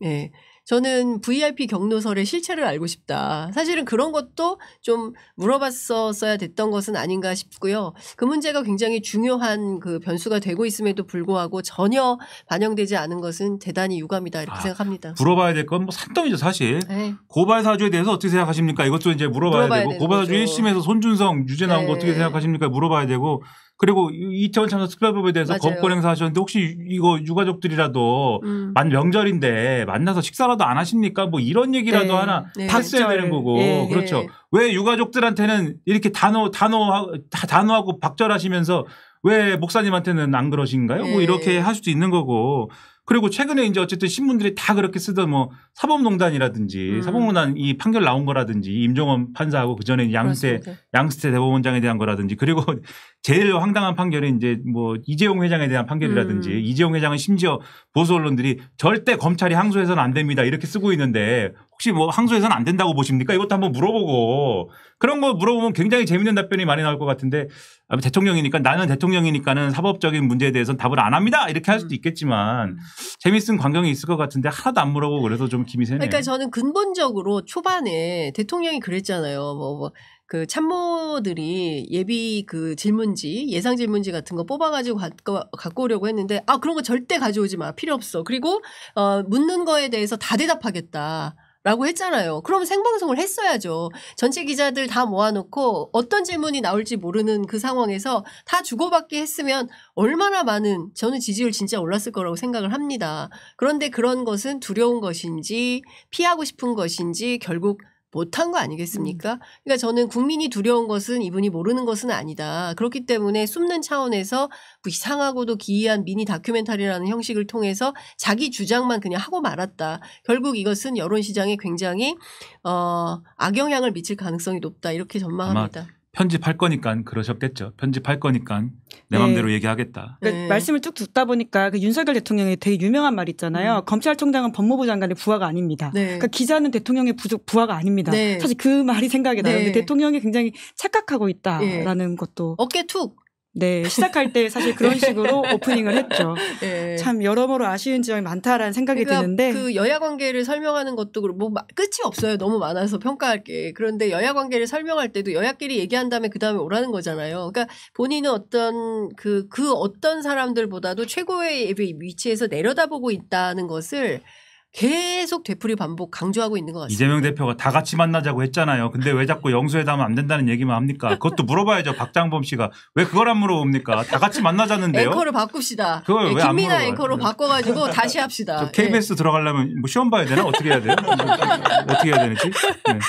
예. 저는 VIP 경로설의 실체를 알고 싶다. 사실은 그런 것도 좀 물어봤었어야 됐던 것은 아닌가 싶고요. 그 문제가 굉장히 중요한 그 변수가 되고 있음에도 불구하고 전혀 반영되지 않은 것은 대단히 유감이다 이렇게 생각합니다. 물어봐야 될 건 뭐 산더미죠 사실. 네. 고발 사주에 대해서 어떻게 생각하십니까? 이것도 이제 물어봐야 되고, 되는 고발 사주 거죠. 1심에서 손준성 유죄 나온 거 네. 어떻게 생각하십니까? 물어봐야 되고, 그리고 이태원 참사 특별법에 대해서 맞아요. 거부권 행사하셨는데 혹시 이거 유가족들이라도 명절인데 만나서 식사라도 안 하십니까? 뭐 이런 얘기라도 네. 하나 네. 했어야 되는 거고. 예. 그렇죠. 예. 왜 유가족들한테는 이렇게 단호하고 박절하시면서 왜 목사님한테는 안 그러신가요? 뭐 예. 이렇게 할 수도 있는 거고. 그리고 최근에 이제 어쨌든 신문들이 다 그렇게 쓰던 뭐 사법농단이라든지 사법농단 이 판결 나온 거라든지 임종원 판사하고 그 전에 양스태 대법원장에 대한 거라든지, 그리고 제일 황당한 판결이 이제 뭐 이재용 회장에 대한 판결이라든지, 이재용 회장은 심지어 보수 언론들이 절대 검찰이 항소해서는 안 됩니다 이렇게 쓰고 있는데 혹시 뭐 항소해서는 안 된다고 보십니까? 이것도 한번 물어보고, 그런 거 물어보면 굉장히 재밌는 답변이 많이 나올 것 같은데, 나는 대통령이니까는 사법적인 문제에 대해서는 답을 안 합니다 이렇게 할 수도 있겠지만 재밌은 광경이 있을 것 같은데 하나도 안 물어보고 그래서 좀 김이 새네요. 그러니까 저는 근본적으로 초반에 대통령이 그랬잖아요. 그 참모들이 예비 그 질문지, 예상 질문지 같은 거 뽑아가지고 갖고 오려고 했는데, 그런 거 절대 가져오지 마. 필요 없어. 그리고 묻는 거에 대해서 다 대답하겠다. 라고 했잖아요. 그럼 생방송을 했어야죠. 전체 기자들 다 모아놓고 어떤 질문이 나올지 모르는 그 상황에서 다 주고받기 했으면 얼마나 많은, 저는 지지율 진짜 올랐을 거라고 생각을 합니다. 그런데 그런 것은 두려운 것인지 피하고 싶은 것인지 결국 못한 거 아니겠습니까? 그러니까 저는 국민이 두려운 것은 이분이 모르는 것은 아니다. 그렇기 때문에 숨는 차원에서 뭐 이상하고도 기이한 미니 다큐멘터리라는 형식을 통해서 자기 주장만 그냥 하고 말았다. 결국 이것은 여론시장에 굉장히 악영향을 미칠 가능성이 높다. 이렇게 전망합니다. 편집할 거니까 그러셨겠죠. 편집할 거니까 내 맘대로 얘기하겠다. 그러니까 말씀을 쭉 듣다 보니까 그 윤석열 대통령의 되게 유명한 말이 있잖아요. 검찰총장은 법무부 장관의 부하가 아닙니다. 그러니까 기자는 대통령의 부하가 아닙니다. 사실 그 말이 생각이 나요. 근데 대통령이 굉장히 착각하고 있다라는 것도. 어깨 툭. 네, 시작할 때 사실 그런 식으로 오프닝을 했죠. 참 여러모로 아쉬운 지점이 많다라는 생각이 드는데, 그 여야 관계를 설명하는 것도 뭐 끝이 없어요. 너무 많아서 평가할 게. 그런데 여야 관계를 설명할 때도 여야끼리 얘기한 다음에 그 다음에 오라는 거잖아요. 그러니까 본인은 어떤 그 어떤 사람들보다도 최고의 위치에서 내려다보고 있다는 것을 계속 되풀이 반복 강조하고 있는 것 같습니다. 이재명 대표가 다 같이 만나자고 했잖아요. 근데 왜 자꾸 영수회담은 안 된다는 얘기만 합니까? 그것도 물어봐야죠. 박장범 씨가 왜 그걸 안 물어봅니까? 다 같이 만나자는데요. 앵커를 바꿉시다. 그걸 왜 안 김민아 물어봐요? 앵커로 바꿔가지고 다시 합시다. KBS 들어가려면 뭐 시험 봐야 되나? 어떻게 해야 돼요? 어떻게 해야 되는지? 네.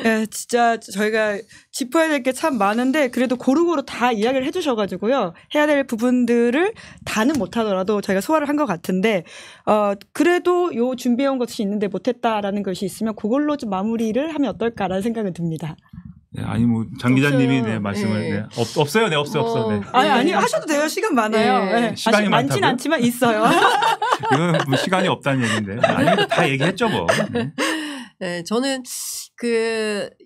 네, 진짜 저희가 짚어야 될 게 참 많은데 그래도 고루고루 다 이야기를 해주셔가지고요. 해야 될 부분들을 다는 못하더라도 저희가 소화를 한 것 같은데 그래도 요 준비해온 것이 있는데 못했다라는 것이 있으면 그걸로 좀 마무리를 하면 어떨까라는 생각은 듭니다. 네, 아니 뭐 장 기자님이 없어요. 네, 말씀을 네. 네. 없어요, 네 없어. 네. 아니 하셔도 돼요. 시간 많아요. 네. 네. 시간이 많진 많다고요? 않지만 있어요. 이건 뭐 시간이 없다는 얘기인데 아니 다 얘기했죠 뭐. 네. 네, 저는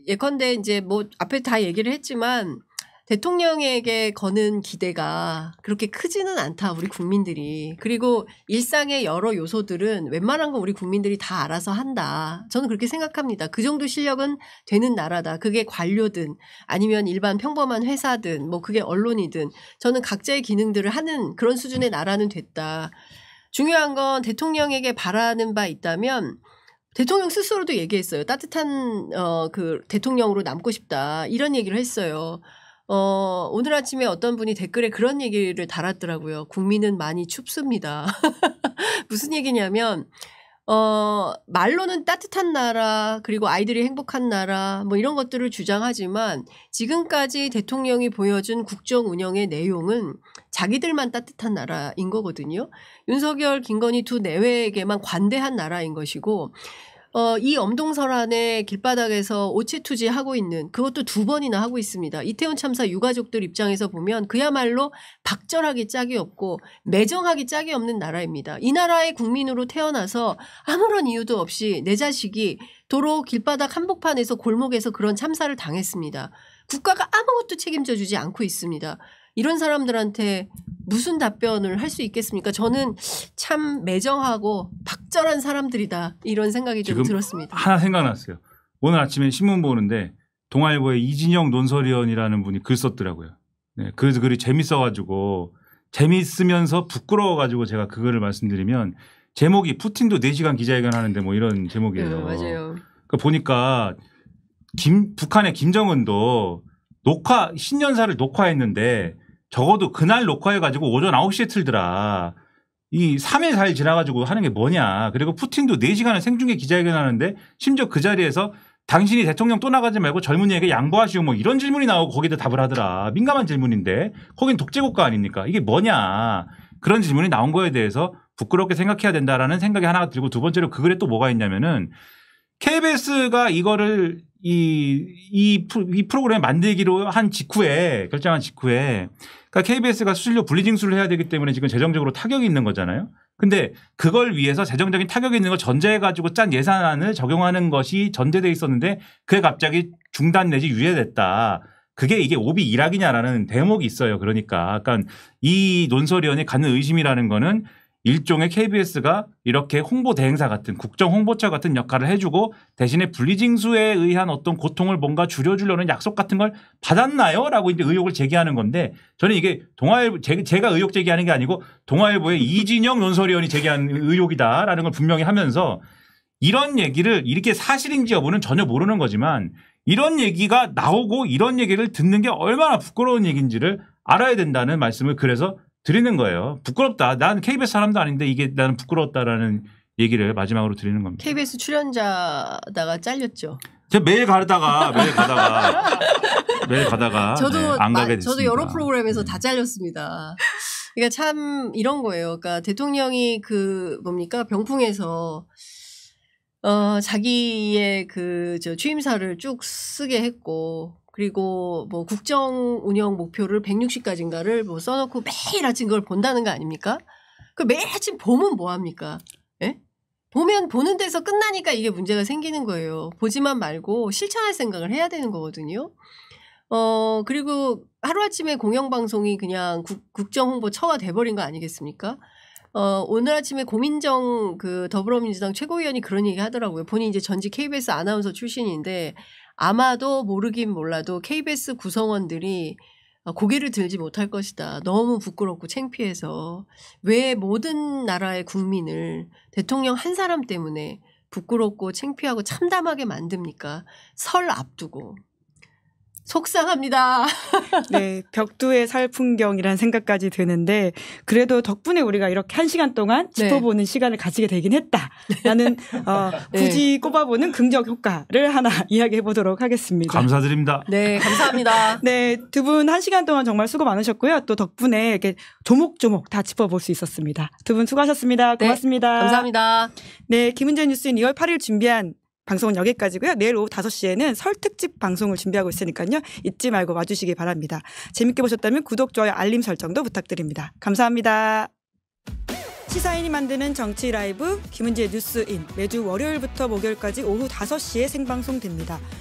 예컨대 이제 뭐 앞에 다 얘기를 했지만 대통령에게 거는 기대가 그렇게 크지는 않다, 우리 국민들이. 그리고 일상의 여러 요소들은 웬만한 건 우리 국민들이 다 알아서 한다. 저는 그렇게 생각합니다. 그 정도 실력은 되는 나라다. 그게 관료든 아니면 일반 평범한 회사든 뭐 그게 언론이든 저는 각자의 기능들을 하는 그런 수준의 나라는 됐다. 중요한 건 대통령에게 바라는 바 있다면 대통령 스스로도 얘기했어요. 따뜻한 그 대통령으로 남고 싶다. 이런 얘기를 했어요. 오늘 아침에 어떤 분이 댓글에 그런 얘기를 달았더라고요. 국민은 많이 춥습니다. 무슨 얘기냐면 말로는 따뜻한 나라, 그리고 아이들이 행복한 나라, 뭐 이런 것들을 주장하지만 지금까지 대통령이 보여준 국정 운영의 내용은 자기들만 따뜻한 나라인 거거든요. 윤석열, 김건희 두 내외에게만 관대한 나라인 것이고, 이 엄동설안의 길바닥에서 오체투지하고 있는, 그것도 2번이나 하고 있습니다. 이태원 참사 유가족들 입장에서 보면 그야말로 박절하기 짝이 없고 매정하기 짝이 없는 나라입니다. 이 나라의 국민으로 태어나서 아무런 이유도 없이 내 자식이 도로 길바닥 한복판에서 골목에서 그런 참사를 당했습니다. 국가가 아무것도 책임져 주지 않고 있습니다. 이런 사람들한테 무슨 답변을 할 수 있겠습니까? 저는 참 매정하고 박절한 사람들이다, 이런 생각이 좀 들었습니다. 하나 생각났어요. 오늘 아침에 신문 보는데 동아일보의 이진영 논설위원이라는 분이 글 썼더라고요. 네, 그 글이 재밌어가지고, 재밌으면서 부끄러워가지고 제가 그 글을 말씀드리면 제목이 푸틴도 4시간 기자회견 하는데 뭐 이런 제목이에요. 맞아요. 그러니까 보니까 북한의 김정은도 신년사를 녹화했는데 적어도 그날 녹화해가지고 오전 9시에 틀더라. 이 3일 4일 지나가지고 하는 게 뭐냐. 그리고 푸틴도 4시간을 생중계 기자회견 하는데 심지어 그 자리에서 당신이 대통령 또 나가지 말고 젊은이에게 양보하시오 뭐 이런 질문이 나오고 거기다 답을 하더라. 민감한 질문인데 거긴 독재국가 아닙니까? 이게 뭐냐. 그런 질문이 나온 거에 대해서 부끄럽게 생각해야 된다라는 생각이 하나가 들고, 두 번째로 그 글에 또 뭐가 있냐면은 KBS가 이거를 이 프로그램 만들기로 결정한 직후에 그러니까 KBS가 수신료 분리징수를 해야 되기 때문에 지금 재정적으로 타격이 있는 거잖아요. 근데 그걸 위해서 재정적인 타격이 있는 걸 전제해 가지고 짠 예산안을 적용하는 것이 전제돼 있었는데 그게 갑자기 중단 내지 유예됐다. 이게 오비 일학이냐라는 대목이 있어요. 그러니까 이 논설위원이 갖는 의심이라는 거는 일종의 KBS가 이렇게 홍보 대행사 같은, 국정 홍보처 같은 역할을 해주고 대신에 분리징수에 의한 어떤 고통을 뭔가 줄여주려는 약속 같은 걸 받았나요? 라고 이제 의혹을 제기하는 건데, 저는 이게 동아일보, 제가 의혹 제기하는 게 아니고 동아일보의 이진영 논설위원이 제기한 의혹이다라는 걸 분명히 하면서, 이런 얘기를 이렇게 사실인지 여부는 전혀 모르는 거지만 이런 얘기가 나오고 이런 얘기를 듣는 게 얼마나 부끄러운 얘기인지를 알아야 된다는 말씀을 그래서 드리는 거예요. 부끄럽다. 난 KBS 사람도 아닌데 이게 나는 부끄럽다라는 얘기를 마지막으로 드리는 겁니다. KBS 출연자다가 잘렸죠. 제가 매일 가다가 저도 네, 안 가게 됐습니다. 저도 여러 프로그램에서 다 잘렸습니다. 그러니까 참 이런 거예요. 그러니까 대통령이 병풍에서 자기의 취임사를 쭉 쓰게 했고, 그리고 뭐 국정 운영 목표를 160가지인가를 뭐 써놓고 매일 아침 그걸 본다는 거 아닙니까? 그 매일 아침 보면 뭐 합니까? 예? 보는 데서 끝나니까 이게 문제가 생기는 거예요. 보지만 말고 실천할 생각을 해야 되는 거거든요. 그리고 하루아침에 공영방송이 그냥 국정홍보처가 돼버린 거 아니겠습니까? 오늘 아침에 고민정 더불어민주당 최고위원이 그런 얘기 하더라고요. 본인이 이제 전직 KBS 아나운서 출신인데 아마도 모르긴 몰라도 KBS 구성원들이 고개를 들지 못할 것이다. 너무 부끄럽고 창피해서 왜 모든 나라의 국민을 대통령 한 사람 때문에 부끄럽고 창피하고 참담하게 만듭니까? 설 앞두고. 속상합니다. 네, 벽두에 살 풍경이라는 생각까지 드는데 그래도 덕분에 우리가 이렇게 1시간 동안 짚어보는 시간을 가지게 되긴 했다라는 굳이 꼽아보는 긍정 효과를 하나 이야기해 보도록 하겠습니다. 감사드립니다. 네, 감사합니다. 네, 두 분 1시간 동안 정말 수고 많으셨고요. 또 덕분에 이렇게 조목조목 다 짚어볼 수 있었습니다. 두 분 수고하셨습니다. 고맙습니다. 네, 감사합니다. 네, 김은재 뉴스인 2월 8일 준비한 방송은 여기까지고요. 내일 오후 5시에는 설 특집 방송을 준비하고 있으니까요. 잊지 말고 와주시기 바랍니다. 재밌게 보셨다면 구독, 좋아요, 알림 설정도 부탁드립니다. 감사합니다. 시사인이 만드는 정치 라이브 김은지의 뉴스인 매주 월요일부터 목요일까지 오후 5시에 생방송됩니다.